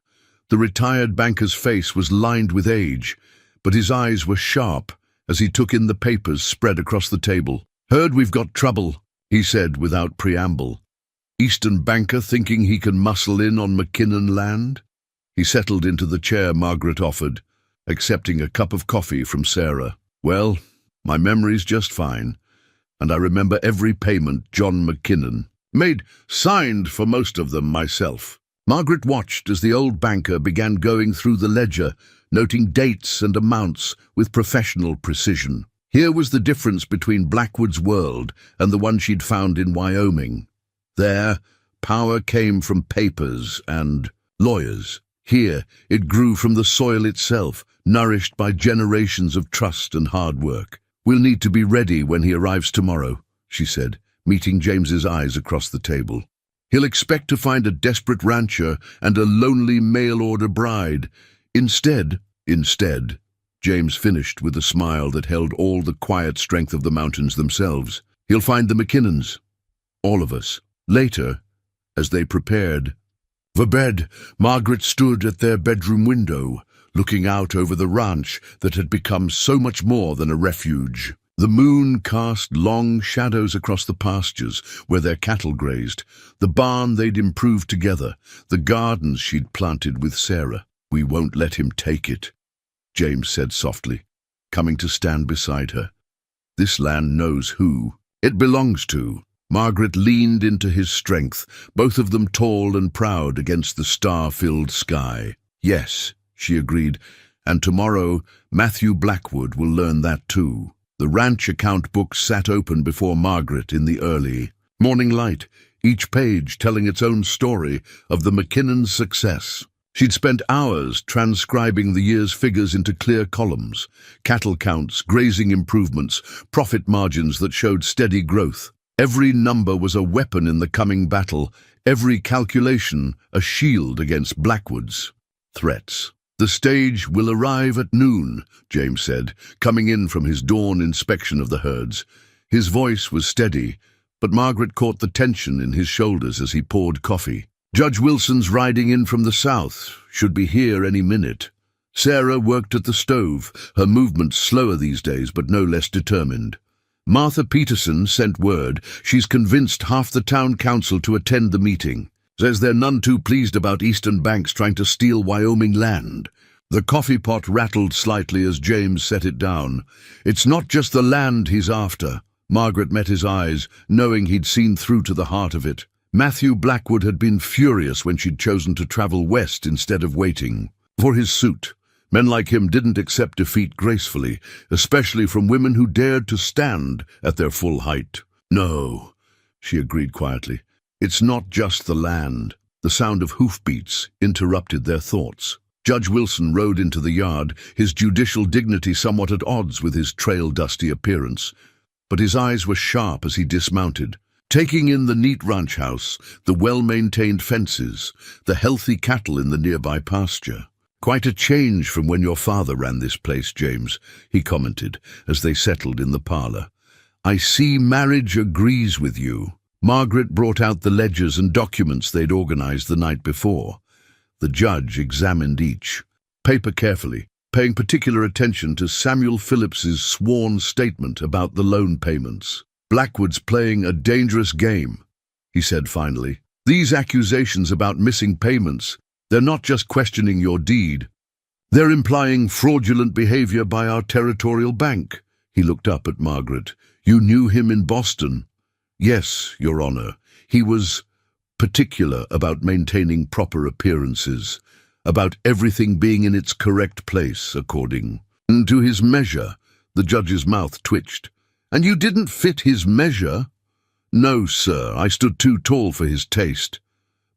The retired banker's face was lined with age, but his eyes were sharp as he took in the papers spread across the table. "Heard we've got trouble," he said without preamble. "Eastern banker thinking he can muscle in on McKinnon land?" He settled into the chair Margaret offered, accepting a cup of coffee from Sarah. "Well, my memory's just fine. And I remember every payment John McKinnon made, signed for most of them myself." Margaret watched as the old banker began going through the ledger, noting dates and amounts with professional precision. Here was the difference between Blackwood's world and the one she'd found in Wyoming. There, power came from papers and lawyers. Here, it grew from the soil itself, nourished by generations of trust and hard work. "We'll need to be ready when he arrives tomorrow," she said, meeting James's eyes across the table. "He'll expect to find a desperate rancher and a lonely mail-order bride. Instead, James finished with a smile that held all the quiet strength of the mountains themselves, he'll find the McKinnons. All of us." Later, as they prepared for bed, Margaret stood at their bedroom window, looking out over the ranch that had become so much more than a refuge. The moon cast long shadows across the pastures where their cattle grazed, the barn they'd improved together, the gardens she'd planted with Sarah. "We won't let him take it," James said softly, coming to stand beside her. "This land knows who it belongs to." Margaret leaned into his strength, both of them tall and proud against the star-filled sky. "Yes," she agreed, "and tomorrow Matthew Blackwood will learn that too." The ranch account book sat open before Margaret in the early morning light, each page telling its own story of the McKinnons' success. She'd spent hours transcribing the year's figures into clear columns, cattle counts, grazing improvements, profit margins that showed steady growth. Every number was a weapon in the coming battle, every calculation a shield against Blackwood's threats. "The stage will arrive at noon," James said, coming in from his dawn inspection of the herds. His voice was steady, but Margaret caught the tension in his shoulders as he poured coffee. "Judge Wilson's riding in from the south, should be here any minute." Sarah worked at the stove, her movements slower these days but no less determined. Martha Peterson sent word she's convinced half the town council to attend the meeting. Says they're none too pleased about Eastern Banks trying to steal Wyoming land. The coffee pot rattled slightly as James set it down. "It's not just the land he's after." Margaret met his eyes, knowing he'd seen through to the heart of it. Matthew Blackwood had been furious when she'd chosen to travel west instead of waiting for his suit. Men like him didn't accept defeat gracefully, especially from women who dared to stand at their full height. "No," she agreed quietly. "It's not just the land." The sound of hoofbeats interrupted their thoughts. Judge Wilson rode into the yard, his judicial dignity somewhat at odds with his trail-dusty appearance. But his eyes were sharp as he dismounted, taking in the neat ranch house, the well-maintained fences, the healthy cattle in the nearby pasture. "Quite a change from when your father ran this place, James," he commented as they settled in the parlor. "I see marriage agrees with you." Margaret brought out the ledgers and documents they'd organized the night before. The judge examined each paper carefully, paying particular attention to Samuel Phillips's sworn statement about the loan payments. "Blackwood's playing a dangerous game," he said finally. "These accusations about missing payments, they're not just questioning your deed. They're implying fraudulent behavior by our territorial bank." He looked up at Margaret. "You knew him in Boston?" "Yes, Your Honor. He was particular about maintaining proper appearances, about everything being in its correct place according to his measure." The judge's mouth twitched. "And you didn't fit his measure?" "No, sir. I stood too tall for his taste."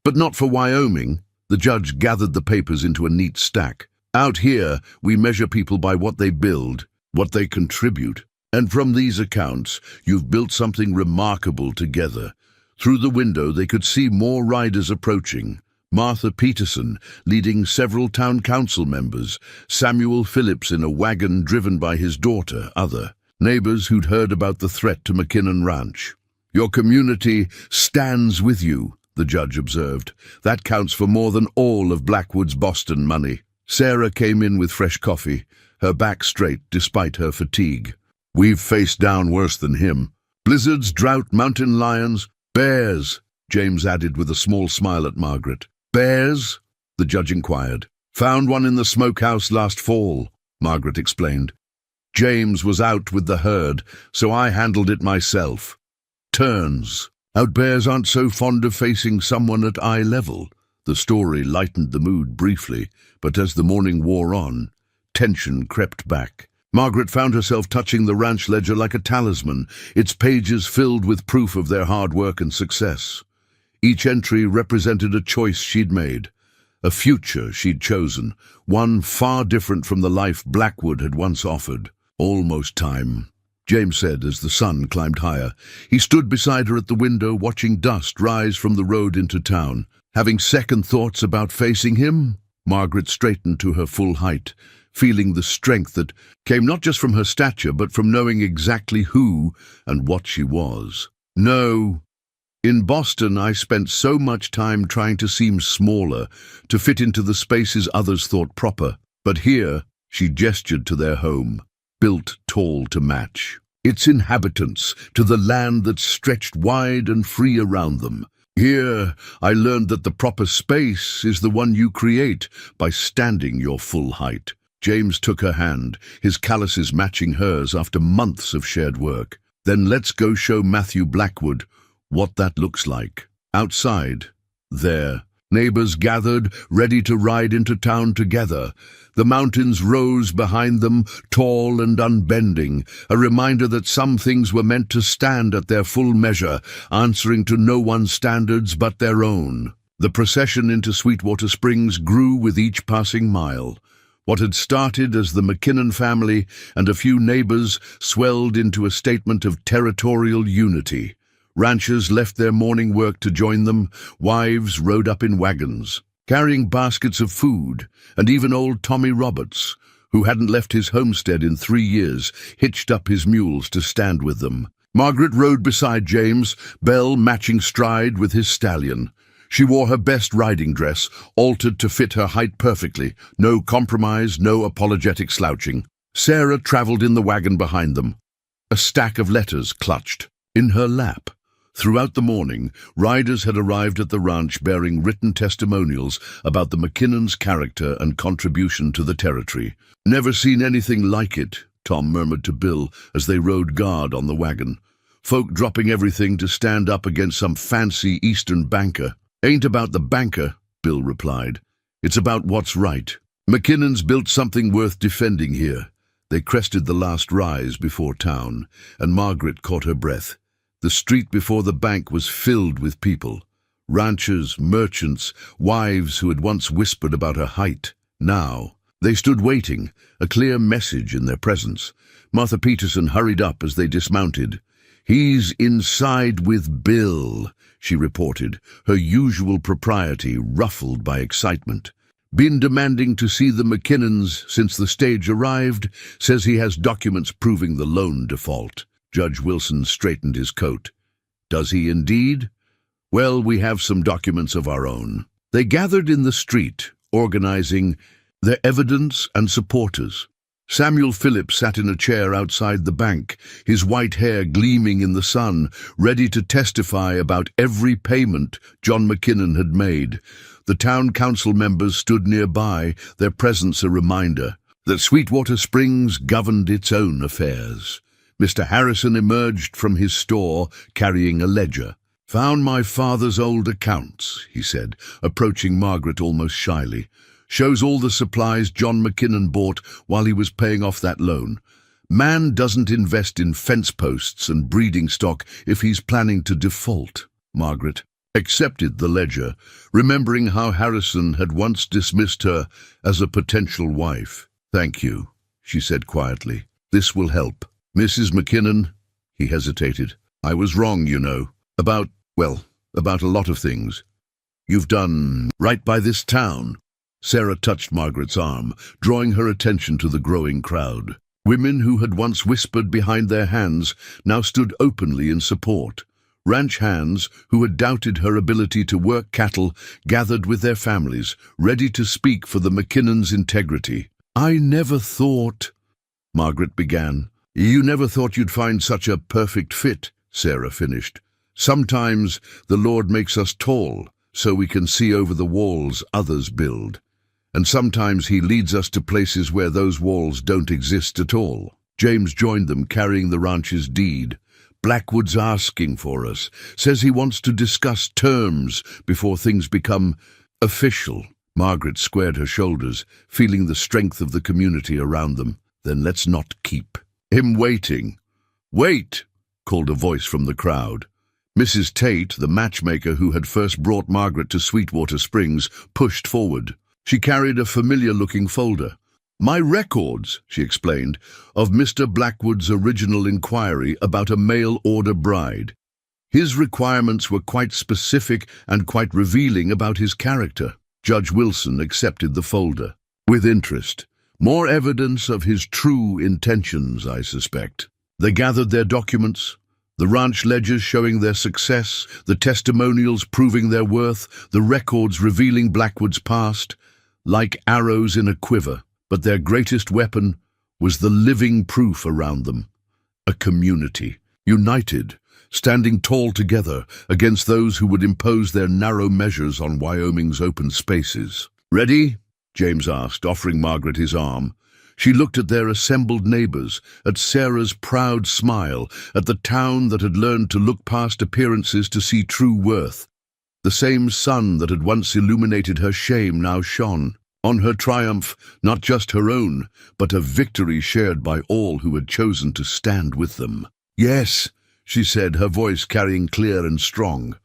"But not for Wyoming." The judge gathered the papers into a neat stack. "Out here, we measure people by what they build, what they contribute. And from these accounts, you've built something remarkable together." Through the window, they could see more riders approaching. Martha Peterson leading several town council members, Samuel Phillips in a wagon driven by his daughter, other neighbors who'd heard about the threat to McKinnon Ranch. "Your community stands with you," the judge observed. "That counts for more than all of Blackwood's Boston money." Sarah came in with fresh coffee, her back straight despite her fatigue. "We've faced down worse than him. Blizzards, drought, mountain lions, bears," James added with a small smile at Margaret. "Bears?" the judge inquired. "Found one in the smokehouse last fall," Margaret explained. "James was out with the herd, so I handled it myself." "Turns. Out bears aren't so fond of facing someone at eye level." The story lightened the mood briefly, but as the morning wore on, tension crept back. Margaret found herself touching the ranch ledger like a talisman, its pages filled with proof of their hard work and success. Each entry represented a choice she'd made, a future she'd chosen, one far different from the life Blackwood had once offered. "Almost time," James said as the sun climbed higher. He stood beside her at the window, watching dust rise from the road into town. Having second thoughts about facing him, Margaret straightened to her full height, feeling the strength that came not just from her stature, but from knowing exactly who and what she was. "No. In Boston, I spent so much time trying to seem smaller, to fit into the spaces others thought proper. But here," she gestured to their home, "built tall to match its inhabitants, to the land that stretched wide and free around them. Here, I learned that the proper space is the one you create by standing your full height." James took her hand, his calluses matching hers after months of shared work. "Then let's go show Matthew Blackwood what that looks like." Outside, there, neighbors gathered, ready to ride into town together. The mountains rose behind them, tall and unbending, a reminder that some things were meant to stand at their full measure, answering to no one's standards but their own. The procession into Sweetwater Springs grew with each passing mile. What had started as the McKinnon family and a few neighbors swelled into a statement of territorial unity. Ranchers left their morning work to join them. Wives rode up in wagons, carrying baskets of food, and even old Tommy Roberts, who hadn't left his homestead in 3 years, hitched up his mules to stand with them. Margaret rode beside James, Belle matching stride with his stallion. She wore her best riding dress, altered to fit her height perfectly. No compromise, no apologetic slouching. Sarah travelled in the wagon behind them, a stack of letters clutched in her lap. Throughout the morning, riders had arrived at the ranch bearing written testimonials about the McKinnons' character and contribution to the territory. "Never seen anything like it," Tom murmured to Bill as they rode guard on the wagon. "Folk dropping everything to stand up against some fancy Eastern banker." "Ain't about the banker," Bill replied. "It's about what's right. McKinnon's built something worth defending here." They crested the last rise before town, and Margaret caught her breath. The street before the bank was filled with people. Ranchers, merchants, wives who had once whispered about her height. Now, they stood waiting, a clear message in their presence. Martha Peterson hurried up as they dismounted. "He's inside with Bill," she reported, her usual propriety ruffled by excitement. "Been demanding to see the McKinnons since the stage arrived. Says he has documents proving the loan default." Judge Wilson straightened his coat. "Does he indeed? Well, we have some documents of our own." They gathered in the street, organizing their evidence and supporters. Samuel Phillips sat in a chair outside the bank, his white hair gleaming in the sun, ready to testify about every payment John McKinnon had made. The town council members stood nearby, their presence a reminder that Sweetwater Springs governed its own affairs. Mr. Harrison emerged from his store, carrying a ledger. "Found my father's old accounts," he said, approaching Margaret almost shyly. "Shows all the supplies John McKinnon bought while he was paying off that loan. Man doesn't invest in fence posts and breeding stock if he's planning to default." Margaret accepted the ledger, remembering how Harrison had once dismissed her as a potential wife. "Thank you," she said quietly. "This will help." "Mrs. McKinnon," he hesitated, "I was wrong, you know, about a lot of things. You've done right by this town." Sarah touched Margaret's arm, drawing her attention to the growing crowd. Women who had once whispered behind their hands now stood openly in support. Ranch hands, who had doubted her ability to work cattle, gathered with their families, ready to speak for the McKinnons' integrity. "I never thought," Margaret began. "You never thought you'd find such a perfect fit," Sarah finished. "Sometimes the Lord makes us tall, so we can see over the walls others build. And sometimes he leads us to places where those walls don't exist at all." James joined them, carrying the ranch's deed. "Blackwood's asking for us. Says he wants to discuss terms before things become official." Margaret squared her shoulders, feeling the strength of the community around them. "Then let's not keep him waiting." "Wait!" called a voice from the crowd. Mrs. Tate, the matchmaker who had first brought Margaret to Sweetwater Springs, pushed forward. She carried a familiar-looking folder. "My records," she explained, "of Mr. Blackwood's original inquiry about a mail-order bride. His requirements were quite specific and quite revealing about his character." Judge Wilson accepted the folder with interest. "More evidence of his true intentions, I suspect." They gathered their documents, the ranch ledgers showing their success, the testimonials proving their worth, the records revealing Blackwood's past, like arrows in a quiver. But their greatest weapon was the living proof around them. A community, united, standing tall together against those who would impose their narrow measures on Wyoming's open spaces. "Ready?" James asked, offering Margaret his arm. She looked at their assembled neighbors, at Sarah's proud smile, at the town that had learned to look past appearances to see true worth. The same sun that had once illuminated her shame now shone on her triumph, not just her own, but a victory shared by all who had chosen to stand with them. "Yes," she said, her voice carrying clear and strong.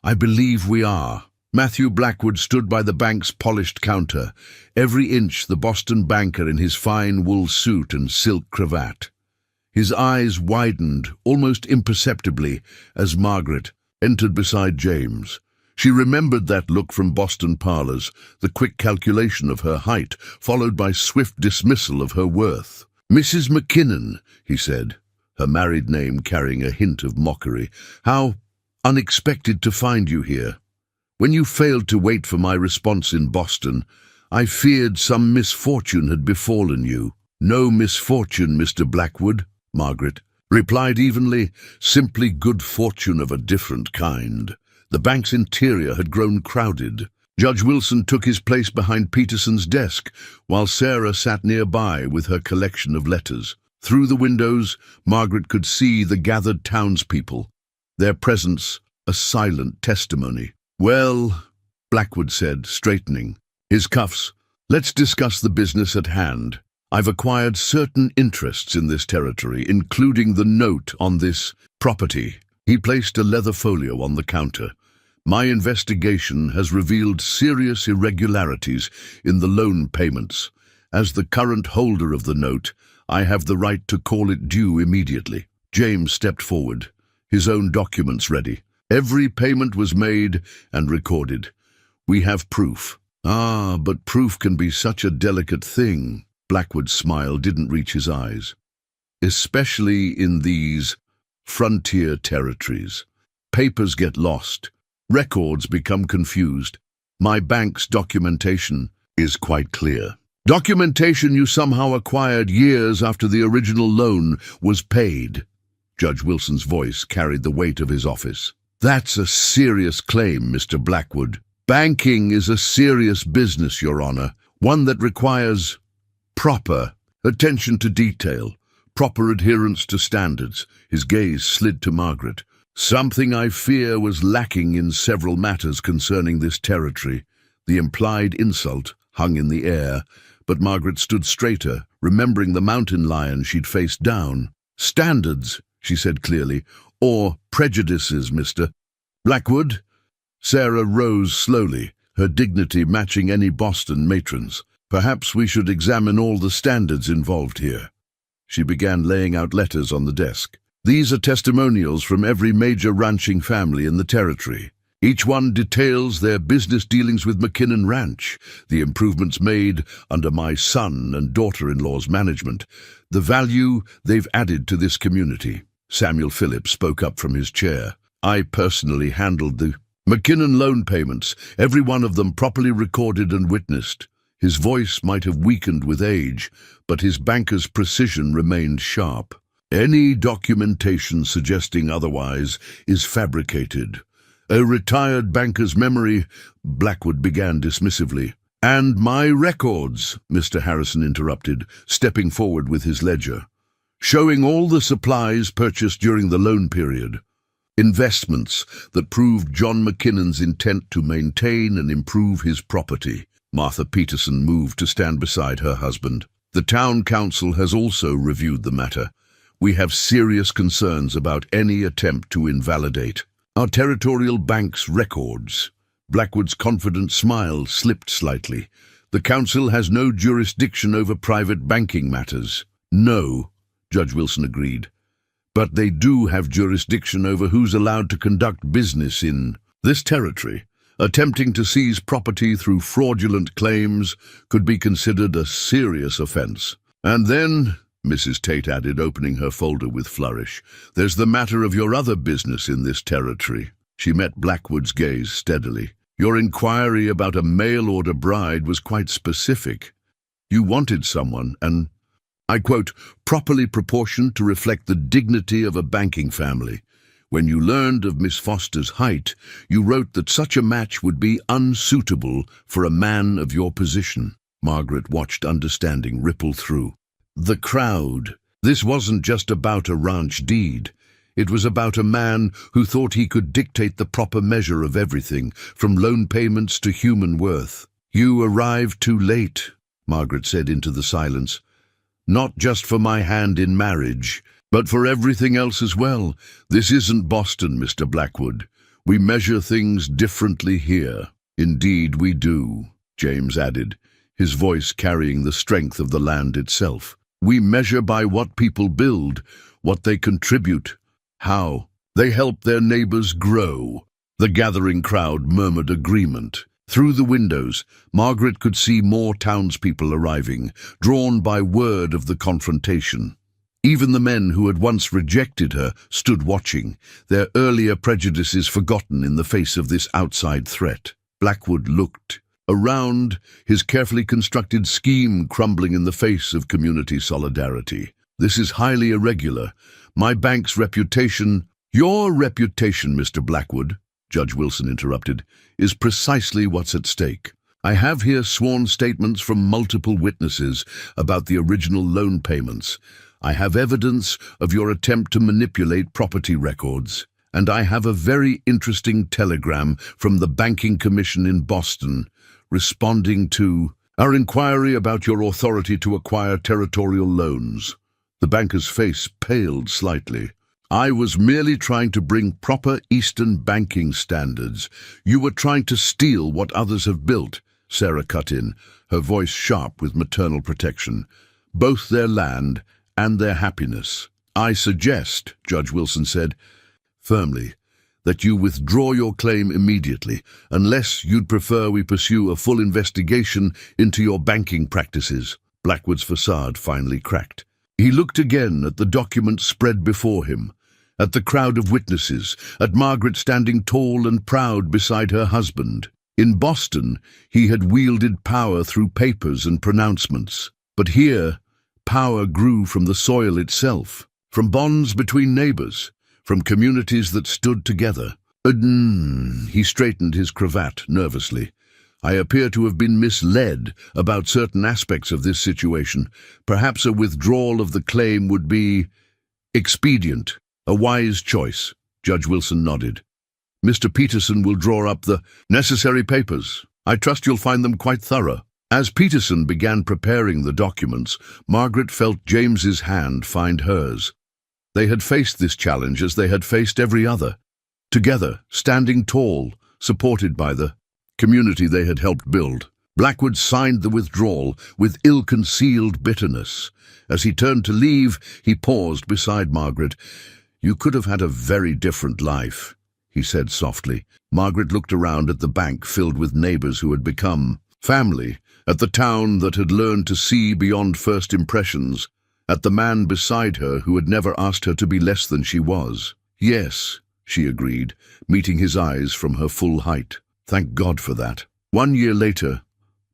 "I believe we are." Matthew Blackwood stood by the bank's polished counter, every inch the Boston banker in his fine wool suit and silk cravat. His eyes widened almost imperceptibly as Margaret entered beside James. She remembered that look from Boston parlors, the quick calculation of her height, followed by swift dismissal of her worth. "Mrs. McKinnon," he said, her married name carrying a hint of mockery. "How unexpected to find you here. When you failed to wait for my response in Boston, I feared some misfortune had befallen you." "No misfortune, Mr. Blackwood," Margaret replied evenly, "simply good fortune of a different kind." The bank's interior had grown crowded. Judge Wilson took his place behind Peterson's desk, while Sarah sat nearby with her collection of letters. Through the windows, Margaret could see the gathered townspeople, their presence a silent testimony. "Well," Blackwood said, straightening his cuffs, "let's discuss the business at hand. I've acquired certain interests in this territory, including the note on this property." He placed a leather folio on the counter. "My investigation has revealed serious irregularities in the loan payments. As the current holder of the note, I have the right to call it due immediately." James stepped forward, his own documents ready. "Every payment was made and recorded. We have proof." "Ah, but proof can be such a delicate thing." Blackwood's smile didn't reach his eyes. "Especially in these frontier territories. Papers get lost. Records become confused. My bank's documentation is quite clear. Documentation you somehow acquired years after the original loan was paid." Judge Wilson's voice carried the weight of his office. "That's a serious claim, Mr. Blackwood. Banking is a serious business, Your Honor, one that requires proper attention to detail, proper adherence to standards." His gaze slid to Margaret. "Something I fear was lacking in several matters concerning this territory." The implied insult hung in the air, but Margaret stood straighter, remembering the mountain lion she'd faced down. "Standards," she said clearly, "or prejudices, Mr. Blackwood." Sarah rose slowly, her dignity matching any Boston matron's. "Perhaps we should examine all the standards involved here." She began laying out letters on the desk. "These are testimonials from every major ranching family in the territory. Each one details their business dealings with McKinnon Ranch, the improvements made under my son and daughter-in-law's management, the value they've added to this community." Samuel Phillips spoke up from his chair. "I personally handled the McKinnon loan payments, every one of them properly recorded and witnessed." His voice might have weakened with age, but his banker's precision remained sharp. "Any documentation suggesting otherwise is fabricated. A retired banker's memory," Blackwood began dismissively. "And my records," Mr. Harrison interrupted, stepping forward with his ledger, "showing all the supplies purchased during the loan period. Investments that proved John McKinnon's intent to maintain and improve his property." Martha Peterson moved to stand beside her husband. "The town council has also reviewed the matter. We have serious concerns about any attempt to invalidate our territorial bank's records." Blackwood's confident smile slipped slightly. "The council has no jurisdiction over private banking matters." "No," Judge Wilson agreed. "But they do have jurisdiction over who's allowed to conduct business in this territory. Attempting to seize property through fraudulent claims could be considered a serious offense. And then," Mrs. Tate added, opening her folder with flourish, "there's the matter of your other business in this territory." She met Blackwood's gaze steadily. "Your inquiry about a mail-order bride was quite specific. You wanted someone, and, I quote, properly proportioned to reflect the dignity of a banking family. When you learned of Miss Foster's height, you wrote that such a match would be unsuitable for a man of your position." Margaret watched understanding ripple through the crowd. This wasn't just about a ranch deed. It was about a man who thought he could dictate the proper measure of everything, from loan payments to human worth. "You arrived too late," Margaret said into the silence. "Not just for my hand in marriage, but for everything else as well. This isn't Boston, Mr. Blackwood. We measure things differently here." "Indeed we do," James added, his voice carrying the strength of the land itself. We measure by what people build, what they contribute, how they help their neighbors grow." The gathering crowd murmured agreement. Through the windows, Margaret could see more townspeople arriving, drawn by word of the confrontation. Even the men who had once rejected her stood watching, their earlier prejudices forgotten in the face of this outside threat. Blackwood looked around, his carefully constructed scheme crumbling in the face of community solidarity. "This is highly irregular. My bank's reputation—" "Your reputation, Mr. Blackwood," Judge Wilson interrupted, "is precisely what's at stake. I have here sworn statements from multiple witnesses about the original loan payments. I have evidence of your attempt to manipulate property records. And I have a very interesting telegram from the Banking Commission in Boston responding to our inquiry about your authority to acquire territorial loans." The banker's face paled slightly. "I was merely trying to bring proper Eastern banking standards. You were trying to steal what others have built," Sarah cut in, her voice sharp with maternal protection. "Both their land and their happiness. I suggest," Judge Wilson said firmly, "that you withdraw your claim immediately, unless you'd prefer we pursue a full investigation into your banking practices." Blackwood's facade finally cracked. He looked again at the document spread before him, at the crowd of witnesses, at Margaret standing tall and proud beside her husband. In Boston, he had wielded power through papers and pronouncements. But here, power grew from the soil itself, from bonds between neighbors, from communities that stood together. He straightened his cravat nervously. "I appear to have been misled about certain aspects of this situation. Perhaps a withdrawal of the claim would be expedient, a wise choice." Judge Wilson nodded. "Mr. Peterson will draw up the necessary papers. I trust you'll find them quite thorough." As Peterson began preparing the documents, Margaret felt James's hand find hers. They had faced this challenge as they had faced every other, together, standing tall, supported by the community they had helped build. Blackwood signed the withdrawal with ill-concealed bitterness. As he turned to leave, he paused beside Margaret. "You could have had a very different life," he said softly. Margaret looked around at the bank filled with neighbors who had become family, at the town that had learned to see beyond first impressions, at the man beside her who had never asked her to be less than she was. "Yes," she agreed, meeting his eyes from her full height. "Thank God for that." 1 year later,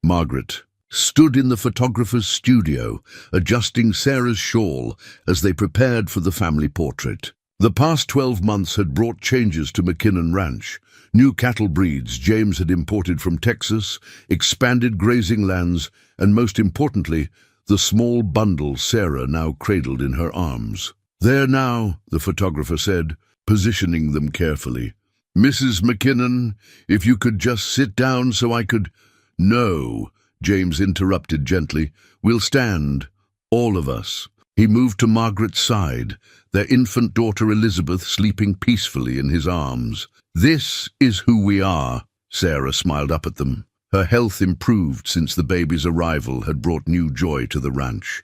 Margaret stood in the photographer's studio, adjusting Sarah's shawl as they prepared for the family portrait. The past 12 months had brought changes to McKinnon Ranch. New cattle breeds James had imported from Texas, expanded grazing lands, and most importantly, the small bundle Sarah now cradled in her arms. "There now," the photographer said, positioning them carefully. "Mrs. McKinnon, if you could just sit down so I could—" "No," James interrupted gently. "We'll stand, all of us." He moved to Margaret's side, their infant daughter Elizabeth sleeping peacefully in his arms. "This is who we are." Sarah smiled up at them. Her health improved since the baby's arrival had brought new joy to the ranch.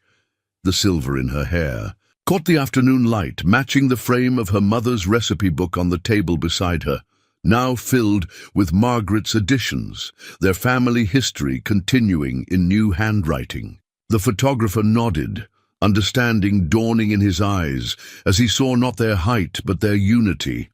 The silver in her hair caught the afternoon light, matching the frame of her mother's recipe book on the table beside her, now filled with Margaret's additions, their family history continuing in new handwriting. The photographer nodded, understanding dawning in his eyes as he saw not their height but their unity.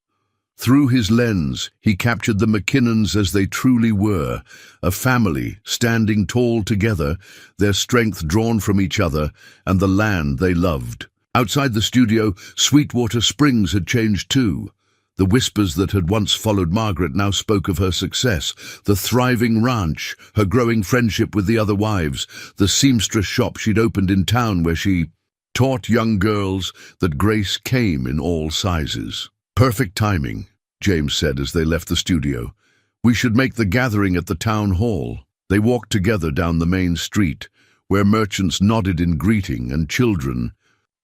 Through his lens, he captured the McKinnons as they truly were, a family standing tall together, their strength drawn from each other and the land they loved. Outside the studio, Sweetwater Springs had changed too. The whispers that had once followed Margaret now spoke of her success, the thriving ranch, her growing friendship with the other wives, the seamstress shop she'd opened in town where she taught young girls that grace came in all sizes. "Perfect timing," James said as they left the studio. "We should make the gathering at the town hall." They walked together down the main street, where merchants nodded in greeting and children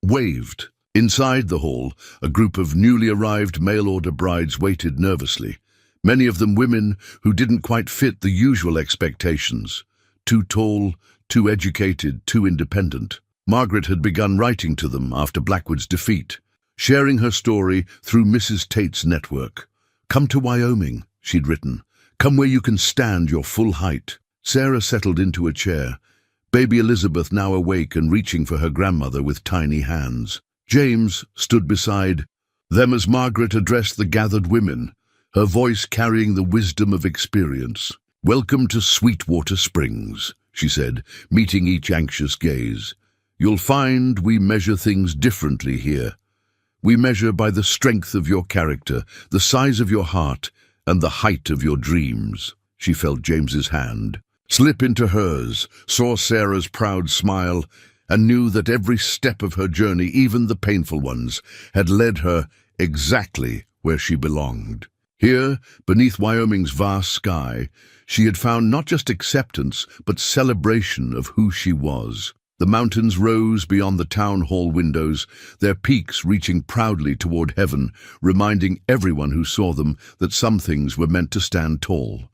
waved. Inside the hall, a group of newly arrived mail-order brides waited nervously, many of them women who didn't quite fit the usual expectations. Too tall, too educated, too independent. Margaret had begun writing to them after Blackwood's defeat, sharing her story through Mrs. Tate's network. "Come to Wyoming," she'd written. "Come where you can stand your full height." Sarah settled into a chair, baby Elizabeth now awake and reaching for her grandmother with tiny hands. James stood beside them as Margaret addressed the gathered women, her voice carrying the wisdom of experience. "Welcome to Sweetwater Springs," she said, meeting each anxious gaze. "You'll find we measure things differently here. We measure by the strength of your character, the size of your heart, and the height of your dreams." She felt James's hand slip into hers, saw Sarah's proud smile, and knew that every step of her journey, even the painful ones, had led her exactly where she belonged. Here, beneath Wyoming's vast sky, she had found not just acceptance, but celebration of who she was. The mountains rose beyond the town hall windows, their peaks reaching proudly toward heaven, reminding everyone who saw them that some things were meant to stand tall.